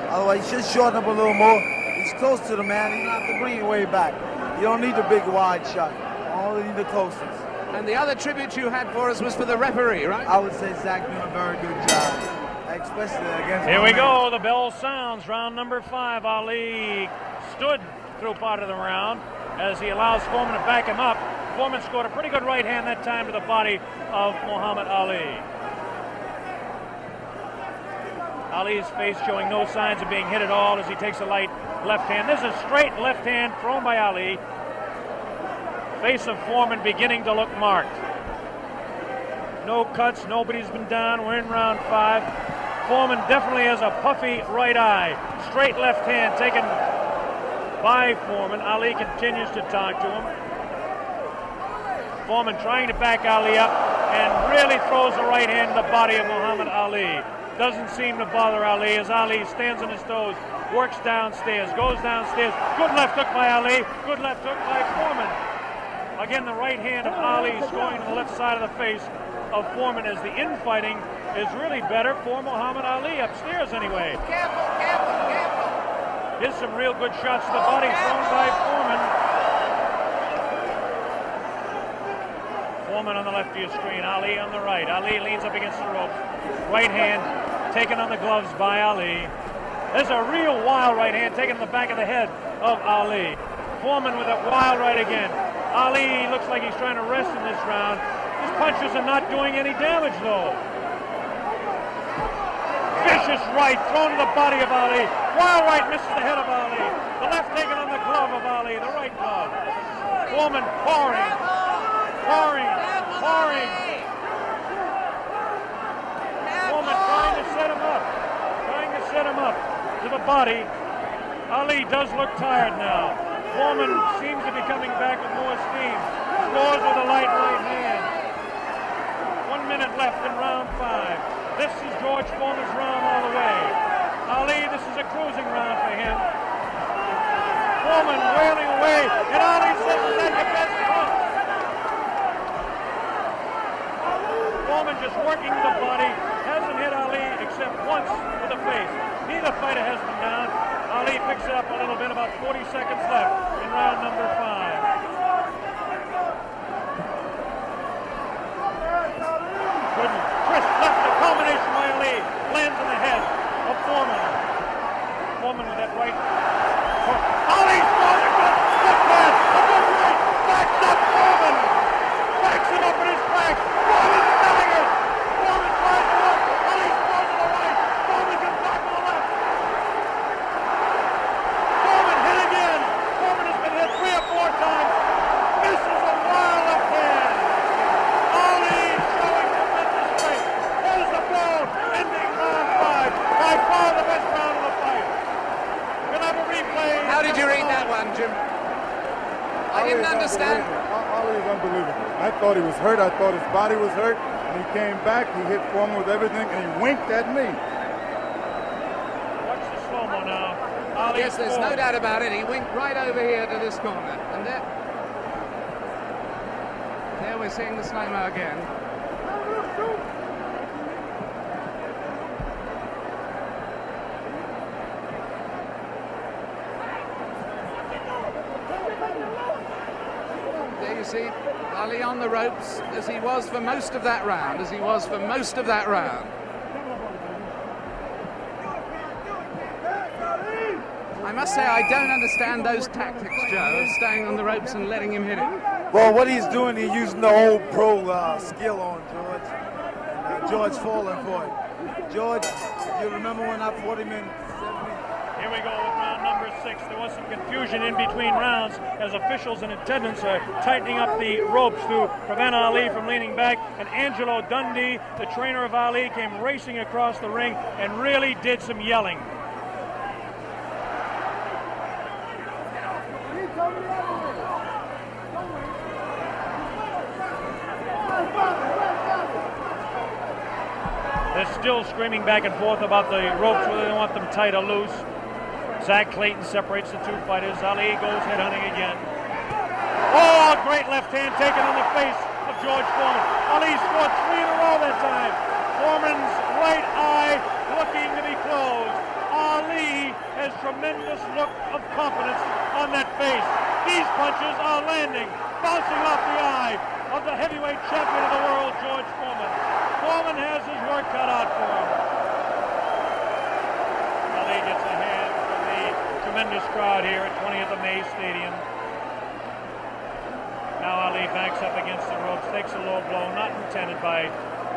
Otherwise, he should shorten up a little more. He's close to the man. He don't have to bring it way back. You don't need the big wide shot. Only need the closest. And the other tribute you had for us was for the referee, right? I would say Zach doing a very good job. Especially against Here we go, the bell sounds, round number 5. Ali stood through part of the round as he allows Foreman to back him up. Foreman scored a pretty good right hand that time to the body of Muhammad Ali. Ali's face showing no signs of being hit at all as he takes a light left hand. This is a straight left hand thrown by Ali. Face of Foreman beginning to look marked. No cuts, nobody's been down. We're in round 5. Foreman definitely has a puffy right eye. Straight left hand taken by Foreman. Ali continues to talk to him. Foreman trying to back Ali up and really throws the right hand to the body of Muhammad Ali. Doesn't seem to bother Ali as Ali stands on his toes, works downstairs, goes downstairs. Good left hook by Ali. Good left hook by Foreman. Again, the right hand of Ali is going to the left side of the face of Foreman as the infighting is really better for Muhammad Ali, upstairs anyway. Careful, careful, careful. Here's some real good shots to the body thrown by Foreman. Foreman on the left of your screen, Ali on the right. Ali leans up against the ropes. Right hand taken on the gloves by Ali. There's a real wild right hand taken in the back of the head of Ali. Foreman with that wild right again. Ali looks like he's trying to rest in this round. His punches are not doing any damage, though. Vicious right thrown to the body of Ali. Wild right misses the head of Ali. The left taken on the glove of Ali, the right glove. Foreman pouring. Foreman trying to set him up. Trying to set him up to the body. Ali does look tired now. Foreman seems to be coming back with more steam. Scores with a light right hand. 1 minute left in round 5. This is George Foreman's round all the way. Ali, this is a cruising round for him. Foreman wailing away, and Ali says, "Is that your best punch?" Foreman just working the body, hasn't hit Ali except once to the face. Neither fighter has been down. Ali picks it up a little bit, about 40 seconds left in round number 5. Good twist left, the combination by Ali lands in the head of Foreman. Foreman with that right. Ali's throwing a good pass, a good right, backs up Foreman. Backs him up in his back. Foreman staggers. Foreman tries to look. Ali throws to the right. Foreman comes back to the left. Foreman hit again. Foreman has been hit 3 or 4 times. Misses a wild left hand. Ali showing tremendous strength. There's the bell, ending round 5. By far the best round of the fight. We'll have a replay. How did you read that one, Jim? I didn't understand. Ali is unbelievable. I thought he was hurt. I thought his body was hurt. And he came back. He hit Foreman with everything, and he winked at me. Watch the slow-mo now. Ali Yes, there's no doubt about it. He winked right over here to this corner. And there we're seeing the slow-mo again. There you see Ali on the ropes as he was for most of that round, I must say I don't understand those tactics, Joe, of staying on the ropes and letting him hit it. Well, what he's doing, he's using the whole pro skill on George. And George falling for it. George, you remember when I fought him in 70? Here we go with round number 6. There was some confusion in between rounds as officials in attendance are tightening up the ropes to prevent Ali from leaning back. And Angelo Dundee, the trainer of Ali, came racing across the ring and really did some yelling. They're still screaming back and forth about the ropes, whether they want them tight or loose. Zach Clayton separates the 2 fighters. Ali goes headhunting again. Oh, great left hand taken on the face of George Foreman. Ali scored 3 in a row that time. Foreman's right eye looking to be closed. Ali has tremendous look of confidence on that face. These punches are landing, bouncing off the eye of the heavyweight champion of the world, George Foreman. Foreman has his work cut out for him. Ali gets a hand from the tremendous crowd here at 20th of May Stadium. Now Ali backs up against the ropes, takes a low blow, not intended by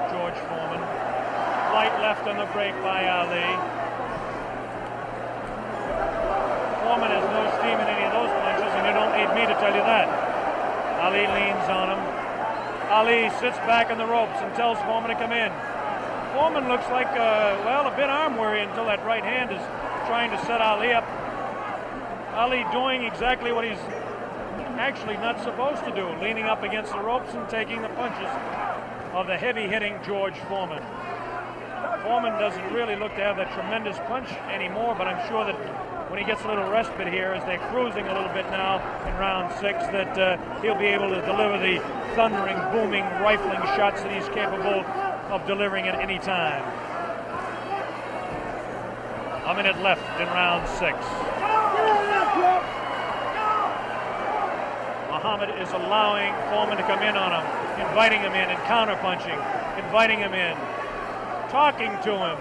George Foreman. Light left on the break by Ali. Foreman has no steam in any of those punches, and you don't need me to tell you that. Ali leans on him. Ali sits back on the ropes and tells Foreman to come in. Foreman looks like, a bit arm weary until that right hand is trying to set Ali up. Ali doing exactly what he's actually not supposed to do, leaning up against the ropes and taking the punches of the heavy-hitting George Foreman. Foreman doesn't really look to have that tremendous punch anymore, but I'm sure that when he gets a little respite here, as they're cruising a little bit now in round 6, that he'll be able to deliver the thundering, booming, rifling shots that he's capable of delivering at any time. A minute left in round 6. Muhammad is allowing Foreman to come in on him, inviting him in and counter-punching, inviting him in, talking to him.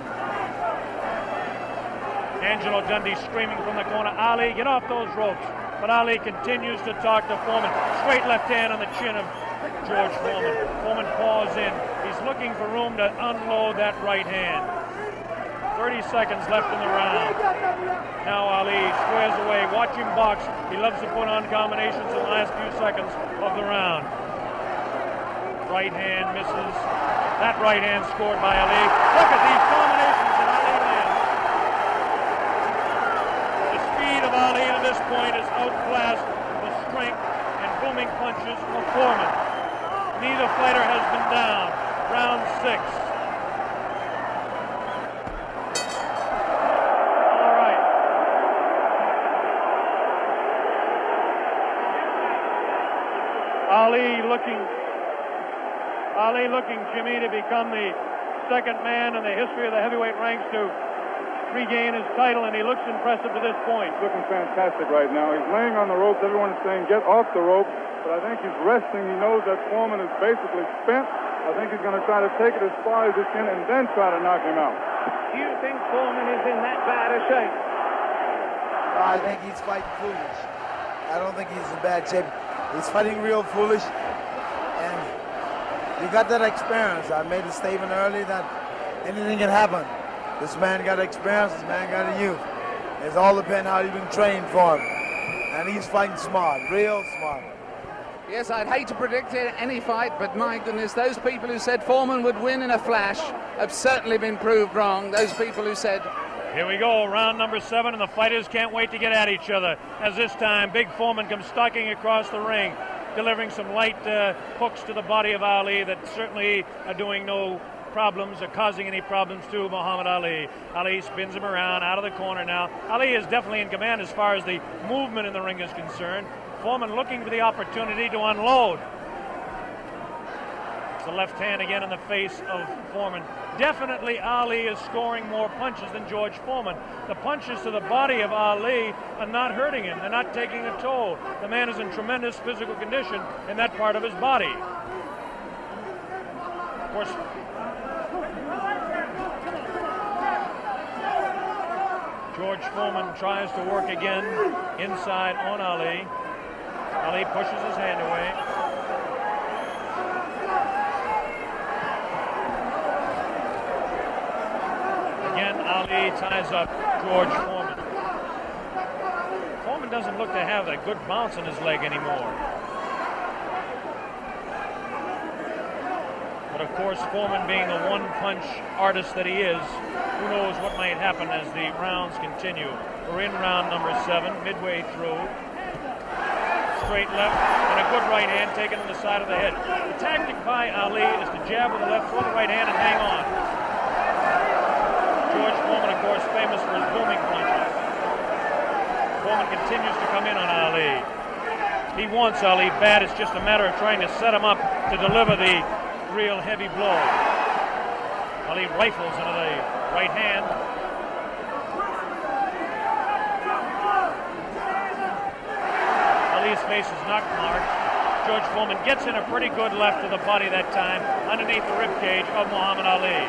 Angelo Dundee screaming from the corner, Ali, get off those ropes. But Ali continues to talk to Foreman. Straight left hand on the chin of George Foreman. Foreman paws in. He's looking for room to unload that right hand. 30 seconds left in the round. Now Ali squares away. Watch him box. He loves to put on combinations in the last few seconds of the round. Right hand misses. That right hand scored by Ali. Look at these combinations that Ali lands. The speed of Ali at this point is outclassed the strength and booming punches of Foreman. Neither fighter has been down. Round 6. All right. Ali looking, Jimmy, to become the second man in the history of the heavyweight ranks to regain his title, and he looks impressive to this point. He's looking fantastic right now. He's laying on the ropes. Everyone is saying, get off the rope. But I think he's resting. He knows that Foreman is basically spent. I think he's going to try to take it as far as he can and then try to knock him out. Do you think Foreman is in that bad a shape? I think he's fighting foolish. I don't think he's in bad shape. He's fighting real foolish. And you got that experience. I made a statement earlier that anything can happen. This man got experience, this man got a youth. It's all depends how you've been trained for him. And he's fighting smart, real smart. Yes, I'd hate to predict any fight, but my goodness, those people who said Foreman would win in a flash have certainly been proved wrong. Those people who said... Here we go, round number 7, and the fighters can't wait to get at each other. As this time, Big Foreman comes stalking across the ring, delivering some light hooks to the body of Ali that certainly are doing no problems or causing any problems to Muhammad Ali. Ali spins him around out of the corner now. Ali is definitely in command as far as the movement in the ring is concerned. Foreman looking for the opportunity to unload. It's the left hand again in the face of Foreman. Definitely Ali is scoring more punches than George Foreman. The punches to the body of Ali are not hurting him. They're not taking a toll. The man is in tremendous physical condition in that part of his body. Of course, George Foreman tries to work again inside on Ali. Ali pushes his hand away. Again, Ali ties up George Foreman. Foreman doesn't look to have a good bounce in his leg anymore. But of course, Foreman being the one-punch artist that he is, who knows what might happen as the rounds continue. We're in round number 7, midway through. Straight left and a good right hand taken on the side of the head. The tactic by Ali is to jab with the left, throw the right hand, and hang on. George Foreman, of course, famous for his booming punches. Foreman continues to come in on Ali. He wants Ali bad. It's just a matter of trying to set him up to deliver the real heavy blow. Ali rifles into the right hand. Ali's face is not marked. George Foreman gets in a pretty good left to the body that time, underneath the ribcage of Muhammad Ali.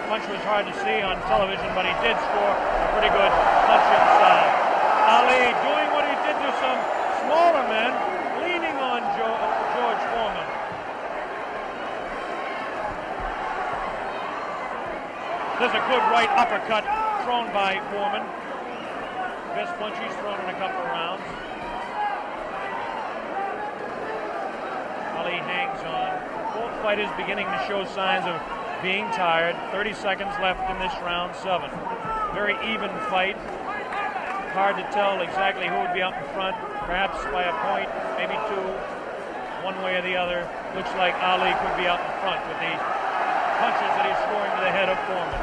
Punch was hard to see on television, but he did score a pretty good punch inside. Ali doing what he did to some smaller men, leaning on George Foreman. There's a good right uppercut thrown by Foreman. Best punch he's thrown in a couple of rounds. Ali hangs on. Both fighters beginning to show signs of being tired. 30 seconds left in this round 7. Very even fight. Hard to tell exactly who would be out in front. Perhaps by a point, maybe 2. One way or the other. Looks like Ali could be out in front with the punches that he's scoring to the head of Foreman.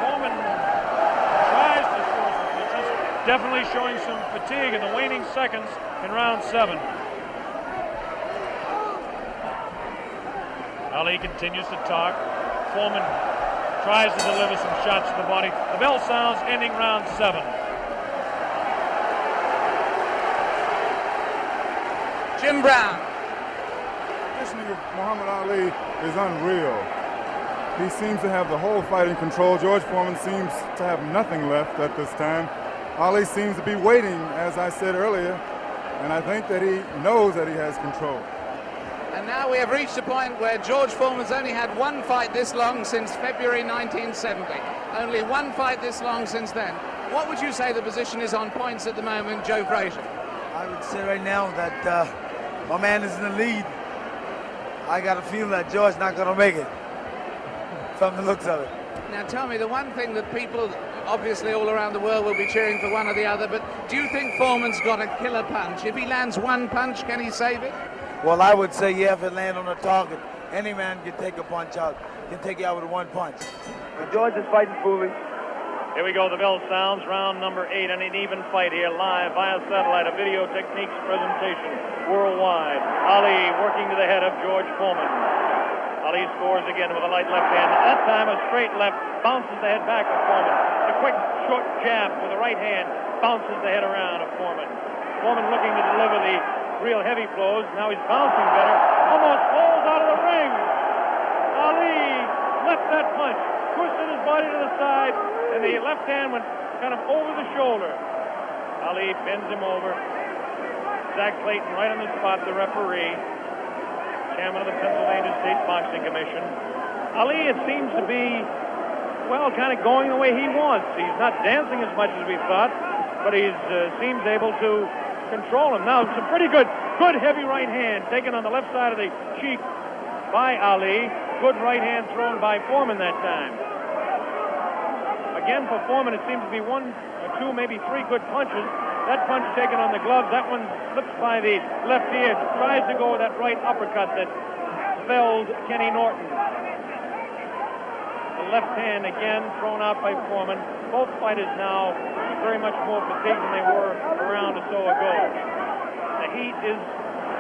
Foreman tries to score some punches. Definitely showing some fatigue in the waning seconds in round 7. Ali continues to talk. Foreman tries to deliver some shots to the body. The bell sounds, ending round 7. Jim Brown. Listening to Muhammad Ali is unreal. He seems to have the whole fight in control. George Foreman seems to have nothing left at this time. Ali seems to be waiting, as I said earlier, and I think that he knows that he has control. And now we have reached a point where George Foreman's only had one fight this long since February 1970. Only one fight this long since then. What would you say the position is on points at the moment, Joe Frazier? I would say right now that my man is in the lead. I got a feeling that George's not going to make it, from the looks of it. Now tell me, the one thing that people obviously all around the world will be cheering for one or the other, but do you think Foreman's got a killer punch? If he lands one punch, can he save it? Well, I would say, yeah, if it lands on a target, any man can take a punch out, can take you out with one punch. But George is fighting foolish. Here we go, the bell sounds, round number 8, and an even fight here live via satellite, a video techniques presentation worldwide. Ali working to the head of George Foreman. Ali scores again with a light left hand. That time a straight left, bounces the head back of Foreman. A quick short jab with the right hand, bounces the head around of Foreman. Foreman looking to deliver the real heavy blows. Now he's bouncing better. Almost falls out of the ring. Ali left that punch, twisted his body to the side, and the left hand went kind of over the shoulder. Ali bends him over. Zach Clayton right on the spot, the referee, chairman of the Pennsylvania State Boxing Commission. Ali, it seems to be, well, kind of going the way he wants. He's not dancing as much as we thought, but he seems able to control him. Now, some pretty good heavy right hand taken on the left side of the cheek by Ali. Good right hand thrown by Foreman that time. Again, for Foreman, it seems to be 1 or 2, maybe 3 good punches. That punch taken on the glove, that one slips by the left ear, tries to go with that right uppercut that felled Kenny Norton. The left hand again thrown out by Foreman. Both fighters now very much more fatigued than they were a round or so ago. The heat is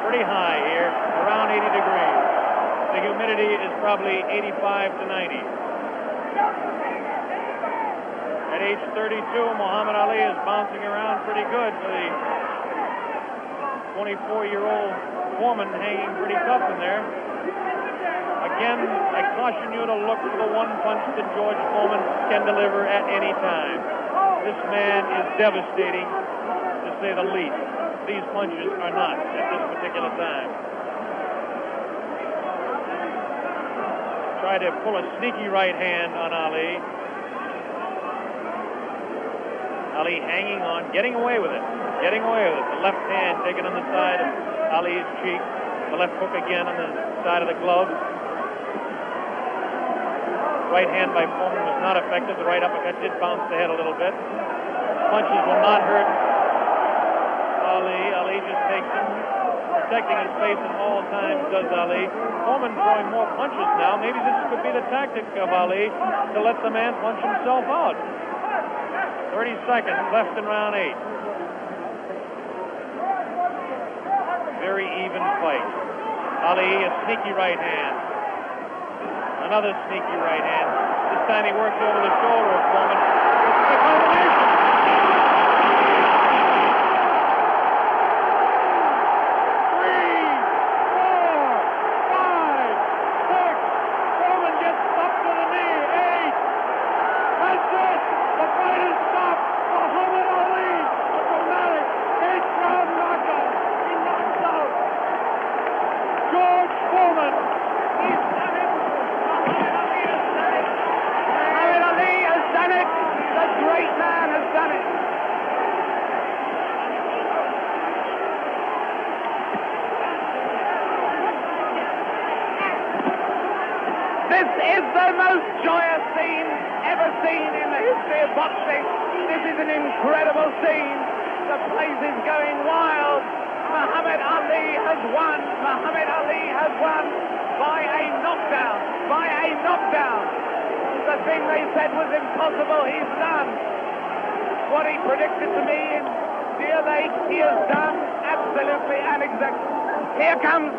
pretty high here, around 80 degrees. The humidity is probably 85 to 90. At age 32, Muhammad Ali is bouncing around pretty good for the 24-year-old Foreman, hanging pretty tough in there. Again, I caution you to look for the one punch that George Foreman can deliver at any time. This man is devastating, to say the least. These punches are not at this particular time. Tried to pull a sneaky right hand on Ali. Ali hanging on, getting away with it. The left hand taken on the side of Ali's cheek. The left hook again on the side of the glove. Right hand by Foreman was not effective. The right uppercut did bounce the head a little bit. Punches will not hurt Ali. Ali just takes them, protecting his face at all times, does Ali. Foreman throwing more punches now. Maybe this could be the tactic of Ali to let the man punch himself out. 30 seconds left in round 8. Very even fight. Ali, a sneaky right hand. Another sneaky right hand. This time he works over the shoulder of Foreman. This is a combination. 3, 4, 5, 6. Foreman gets up to the knee. 8. That's it. The fight is stopped. Muhammad Ali, a dramatic 8th-round knockout. He knocks out George Foreman. He's done it. Muhammad Ali has done it. Muhammad Ali has done it. The great man has done it. This is the most joyous scene ever seen in the history of boxing. This is an incredible scene. The place is going wild. Muhammad Ali has won. Muhammad Ali has won by a knockdown. By a knockdown. The thing they said was impossible, he's done. What he predicted to me in Deer Lake, he has done absolutely and exactly. Here comes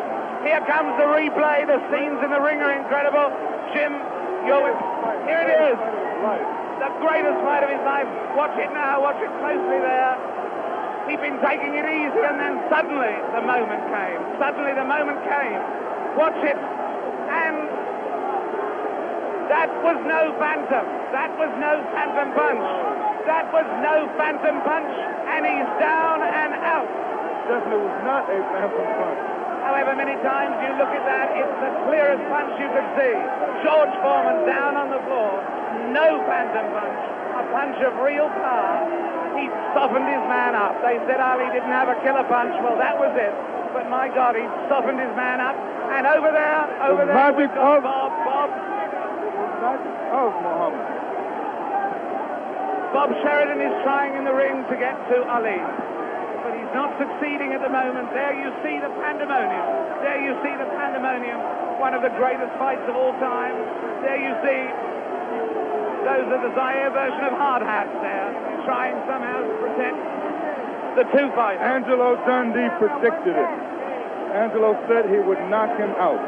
the replay. The scenes in the ring are incredible. Jim, here it is. The greatest fight of his life. Watch it now. Watch it closely there. He'd been taking it easy, and then suddenly the moment came. Watch it. And that was no phantom. That was no phantom punch. And he's down and out. Definitely was not a phantom punch. However many times you look at that, it's the clearest punch you could see. George Foreman down on the floor. No phantom punch. A punch of real power. He softened his man up. They said Ali didn't have a killer punch. Well, that was it. But my God, he softened his man up. And over there, magic of Bob. Muhammad. Bob Sheridan is trying in the ring to get to Ali. But he's not succeeding at the moment. There you see the pandemonium. One of the greatest fights of all time. There you see Those are the Zaire version of hard hats there, trying somehow to protect the two fighters. Angelo Dundee predicted it. Angelo said he would knock him out.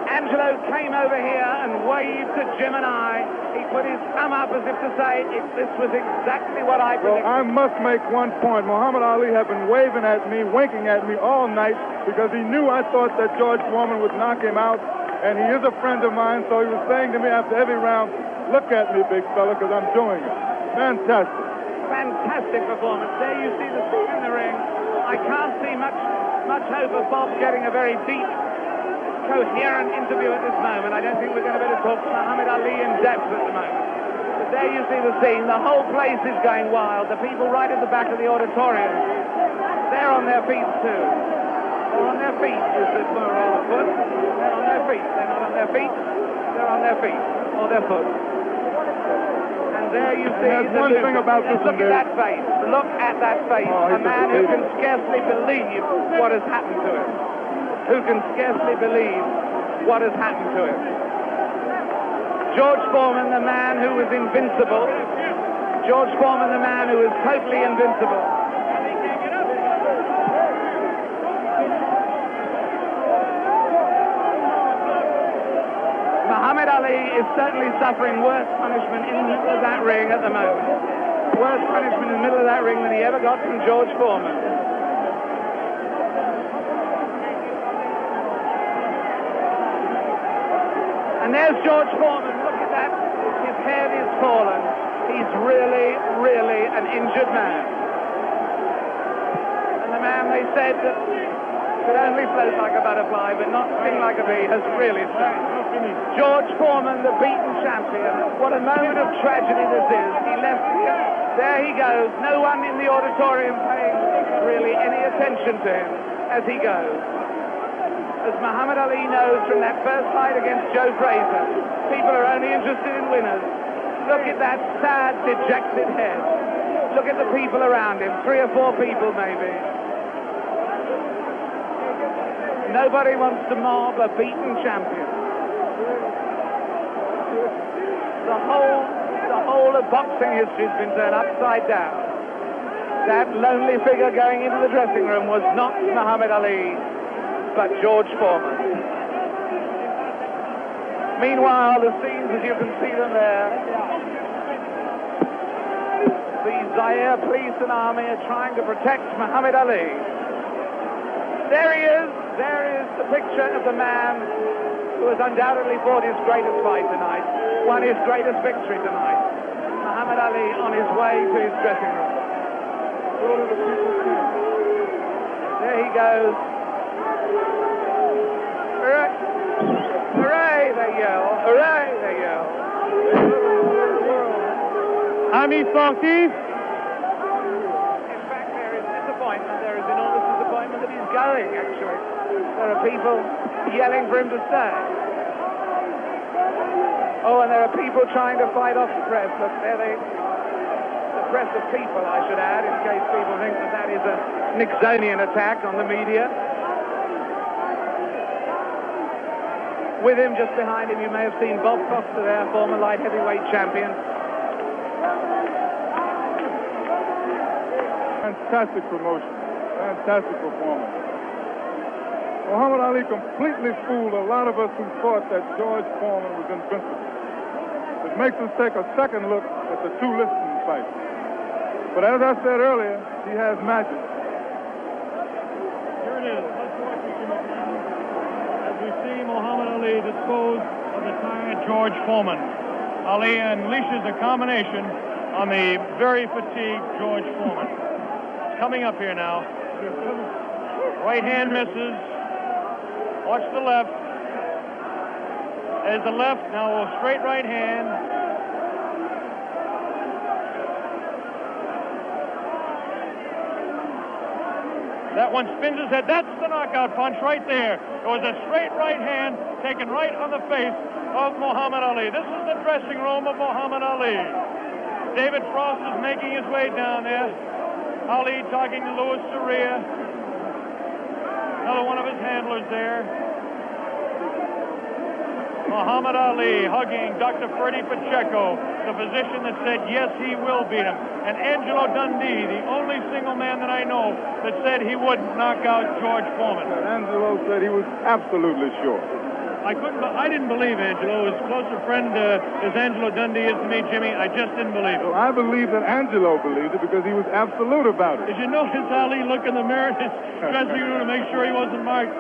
Angelo came over here and waved to Jim and I. He put his thumb up as if to say, this was exactly what I predicted. Well, I must make one point. Muhammad Ali had been waving at me, winking at me all night because he knew I thought that George Foreman would knock him out, and he is a friend of mine, so he was saying to me after every round, look at me, big fella, because I'm doing it. Fantastic. Fantastic performance. There you see the scene in the ring. I can't see much hope of Bob getting a very deep, coherent interview at this moment. I don't think we're going to be able to talk to Muhammad Ali in depth at the moment. But there you see the scene. The whole place is going wild. The people right at the back of the auditorium, they're on their feet too. They're on their feet, is the plural of foot. They're on their feet. They're not on their feet. They're on their feet or their foot. And there you see there's one thing about this look at that face. Look at that face. A man who can scarcely believe what has happened to him. Who can scarcely believe what has happened to him. George Foreman, the man who was invincible. George Foreman, the man who was totally invincible. Muhammad Ali is certainly suffering worse punishment in the middle of that ring at the moment. Worse punishment in the middle of that ring than he ever got from George Foreman. And there's George Foreman. Look at that. His head is fallen. He's really, really an injured man. And the man they said that could only float like a butterfly but not sting like a bee has really stung. George Foreman, the beaten champion. What a moment of tragedy this is. He left here. There he goes. No one in the auditorium paying really any attention to him as he goes. As Muhammad Ali knows from that first fight against Joe Frazier, people are only interested in winners. Look at that sad, dejected head. Look at the people around him, 3 or 4 people maybe. Nobody wants to mob a beaten champion. The whole of boxing history has been turned upside down. That lonely figure going into the dressing room was not Muhammad Ali, but George Foreman. Meanwhile, the scenes as you can see them there, the Zaire police and army are trying to protect Muhammad Ali. There he is. There is the picture of the man who has undoubtedly fought his greatest fight tonight, won his greatest victory tonight. Muhammad Ali on his way to his dressing room. There he goes. Hooray! Hooray, they yell. Hooray, they yell. Amis sportifs. In fact, there is disappointment. There is enormous disappointment that he's going, actually. There are people yelling for him to stay. Oh, and there are people trying to fight off the press. Look, there the press of people, I should add, in case people think that that is a Nixonian attack on the media. With him, just behind him, you may have seen Bob Foster there, former light heavyweight champion. Fantastic promotion. Fantastic performance. Muhammad Ali completely fooled a lot of us who thought that George Foreman was invincible. It makes us take a second look at the 2 listing fights. But as I said earlier, he has magic. Here it is. Let's watch it as we see Muhammad Ali dispose of the tired George Foreman. Ali unleashes a combination on the very fatigued George Foreman. It's coming up here now. Right hand misses. Watch the left. There's the left. Now a straight right hand. That one spins his head. That's the knockout punch right there. It was a straight right hand taken right on the face of Muhammad Ali. This is the dressing room of Muhammad Ali. David Frost is making his way down there. Ali talking to Louis Soria. Another one of his handlers there. Muhammad Ali hugging Dr. Freddie Pacheco, the physician that said, yes, he will beat him. And Angelo Dundee, the only single man that I know that said he would knock out George Foreman. Angelo said he was absolutely sure. I didn't believe Angelo. As close a friend as Angelo Dundee is to me, Jimmy, I just didn't believe it. Well, I believe that Angelo believed it because he was absolute about it. Did you notice Ali look in the mirror in his dressing room to make sure he wasn't marked?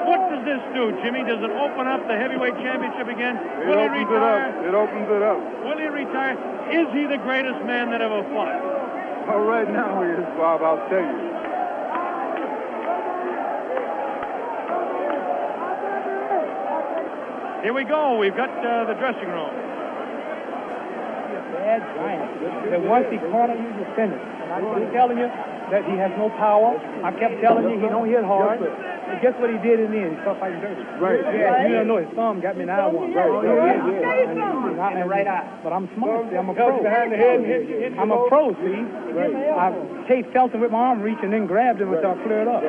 What does this do, Jimmy? Does it open up the heavyweight championship again? Will he retire? It opens it up. Will he retire? Is he the greatest man that ever fought? Well, right now he is, Bob, I'll tell you. Here we go. We've got the dressing room. Bad giant. That once he caught him, he was finished. And I kept telling you that he has no power. I kept telling you he don't hit hard. And guess what he did in the end? He started fighting dirty. Right. Yeah, you don't know his thumb got me in the eye once. Right. In the right eye. But I'm smart. See, I'm a pro. I'm a pro, see. Right. I chased Felton with my arm reach and then grabbed him until I cleared up.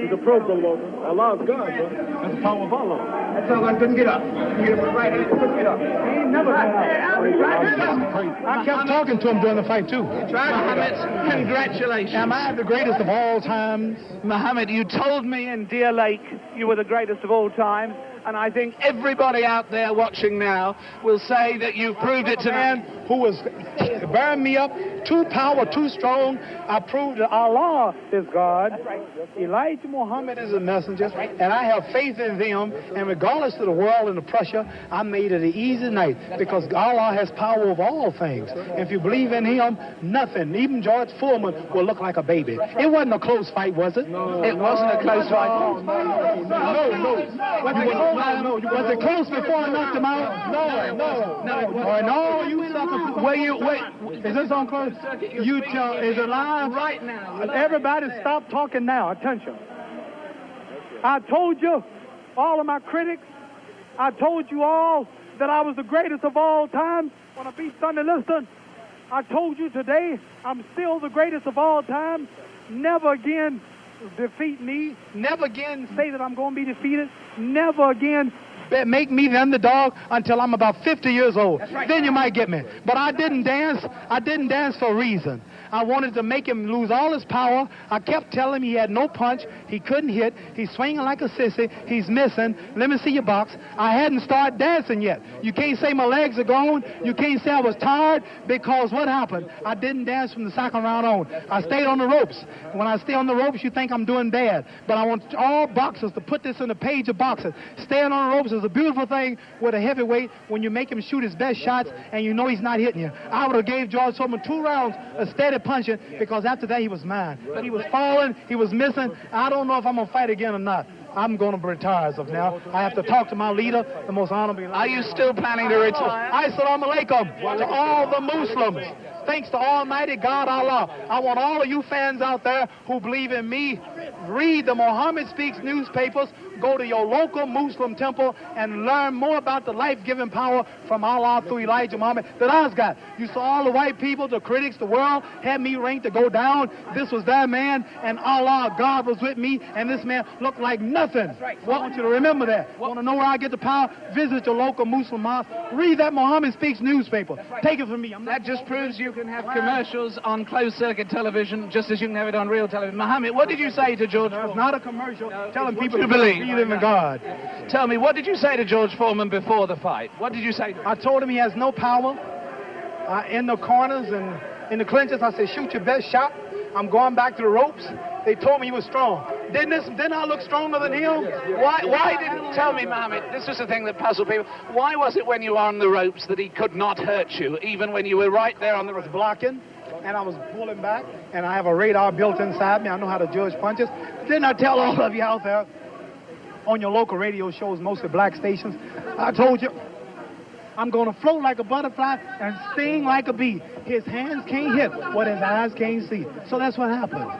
He's a pro, Logan. Allah's God, bro. That's the power of Allah. That's all I couldn't get up. Get up with right hand, couldn't get up. He ain't never been up. I kept talking to him during the fight, too. Mohammed, congratulations. Am I the greatest of all times? Mohammed, you told me in Deer Lake you were the greatest of all time, and I think everybody out there watching now will say that you've proved it to man who was bearing me up, too powerful, too strong. I proved that Allah is God. Elijah Muhammad is a messenger, and I have faith in them. And regardless of the world and the pressure, I made it an easy night because Allah has power over all things. If you believe in Him, nothing, even George Foreman, will look like a baby. It wasn't a close fight, was it? No, it wasn't a close fight. No. Was it close before I knocked him out? No. You sucker. Wait. Is this on close? You tell. Is it live? Right now. Everybody stop talking now. Attention. I told you, all of my critics, I told you all that I was the greatest of all time when I beat Sonny Liston. I told you today I'm still the greatest of all time. Never again defeat me. Never again say that I'm going to be defeated. Never again make me the underdog until I'm about 50 years old. Right. Then you might get me. But I didn't dance. I didn't dance for a reason. I wanted to make him lose all his power. I kept telling him he had no punch. He couldn't hit. He's swinging like a sissy. He's missing. Let me see your box. I hadn't started dancing yet. You can't say my legs are gone. You can't say I was tired because what happened? I didn't dance from the second round on. I stayed on the ropes. When I stay on the ropes, you think I'm doing bad. But I want all boxers to put this in the page of boxing. Staying on the ropes is a beautiful thing with a heavyweight when you make him shoot his best shots and you know he's not hitting you. I would have gave George Foreman 2 rounds of steady punching because after that he was mine. But he was falling, he was missing. I don't know if I'm going to fight again or not. I'm going to retire as of now. I have to talk to my leader, the most honorable. Are you still planning to retire? Assalamu alaikum to all the Muslims. Thanks to Almighty God Allah. I want all of you fans out there who believe in me, read the Muhammad Speaks newspapers, go to your local Muslim temple and learn more about the life-giving power from Allah through Elijah Muhammad that I've got. You saw all the white people, the critics, the world had me ranked to go down. This was that man, and Allah, God was with me, and this man looked like nothing. I want you to remember that. Want to know where I get the power? Visit your local Muslim mosque. Read that Muhammad Speaks newspaper. Take it from me. That just proves you can have commercials on closed-circuit television just as you can have it on real television. Mohammed, what did you say to George Foreman? It's not a commercial telling people to believe in God. Tell me, what did you say to George Foreman before the fight? What did you say to him? I told him he has no power in the corners and in the clinches. I said, shoot your best shot. I'm going back to the ropes. They told me he was strong. Didn't I look stronger than him? Why didn't tell me, Mohammed? This was the thing that puzzled people. Why was it when you were on the ropes that he could not hurt you, even when you were right there on the ropes? Blocking, and I was pulling back, and I have a radar built inside me. I know how to judge punches. Didn't I tell all of you out there on your local radio shows, mostly black stations? I told you, I'm going to float like a butterfly and sting like a bee. His hands can't hit what his eyes can't see. So that's what happened.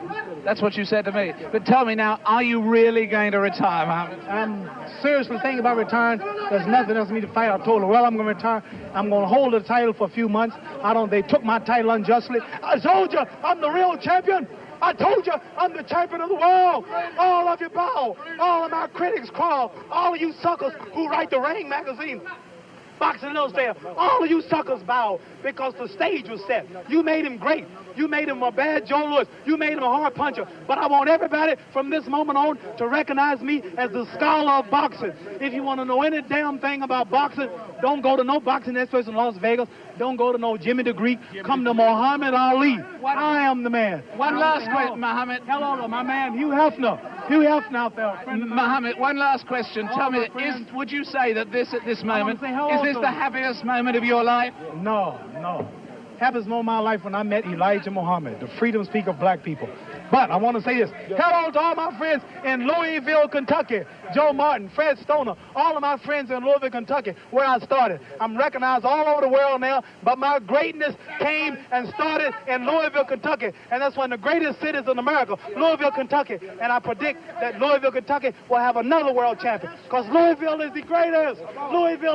That's what you said to me. But tell me now, are you really going to retire, Mohammed? I'm seriously thinking about retiring. There's nothing else for me to fight. I told him, well, I'm going to retire. I'm going to hold the title for a few months. They took my title unjustly. I told you, I'm the real champion. I told you I'm the champion of the world. All of you bow. All of my critics crawl. All of you suckers who write the Ring magazine, Boxing Illustrated, all of you suckers bow because the stage was set. You made him great. You made him a bad Joe Louis. You made him a hard puncher. But I want everybody from this moment on to recognize me as the scholar of boxing. If you want to know any damn thing about boxing, don't go to no boxing experts in Las Vegas. Don't go to no Jimmy the Greek. Come to Muhammad Ali. I am the man. One last question, Muhammad. Hello, my man, Hugh Hefner. Hugh Hefner out there. Muhammad, one last question. Tell me, would you say that this at this moment, is this the happiest moment of your life? No. Happiest moment of my life when I met Elijah Muhammad, the freedom speaker of black people. But I want to say this. Hello to all my friends in Louisville, Kentucky. Joe Martin, Fred Stoner, all of my friends in Louisville, Kentucky, where I started. I'm recognized all over the world now, but my greatness came and started in Louisville, Kentucky. And that's one of the greatest cities in America, Louisville, Kentucky. And I predict that Louisville, Kentucky will have another world champion because Louisville is the greatest. Louisville is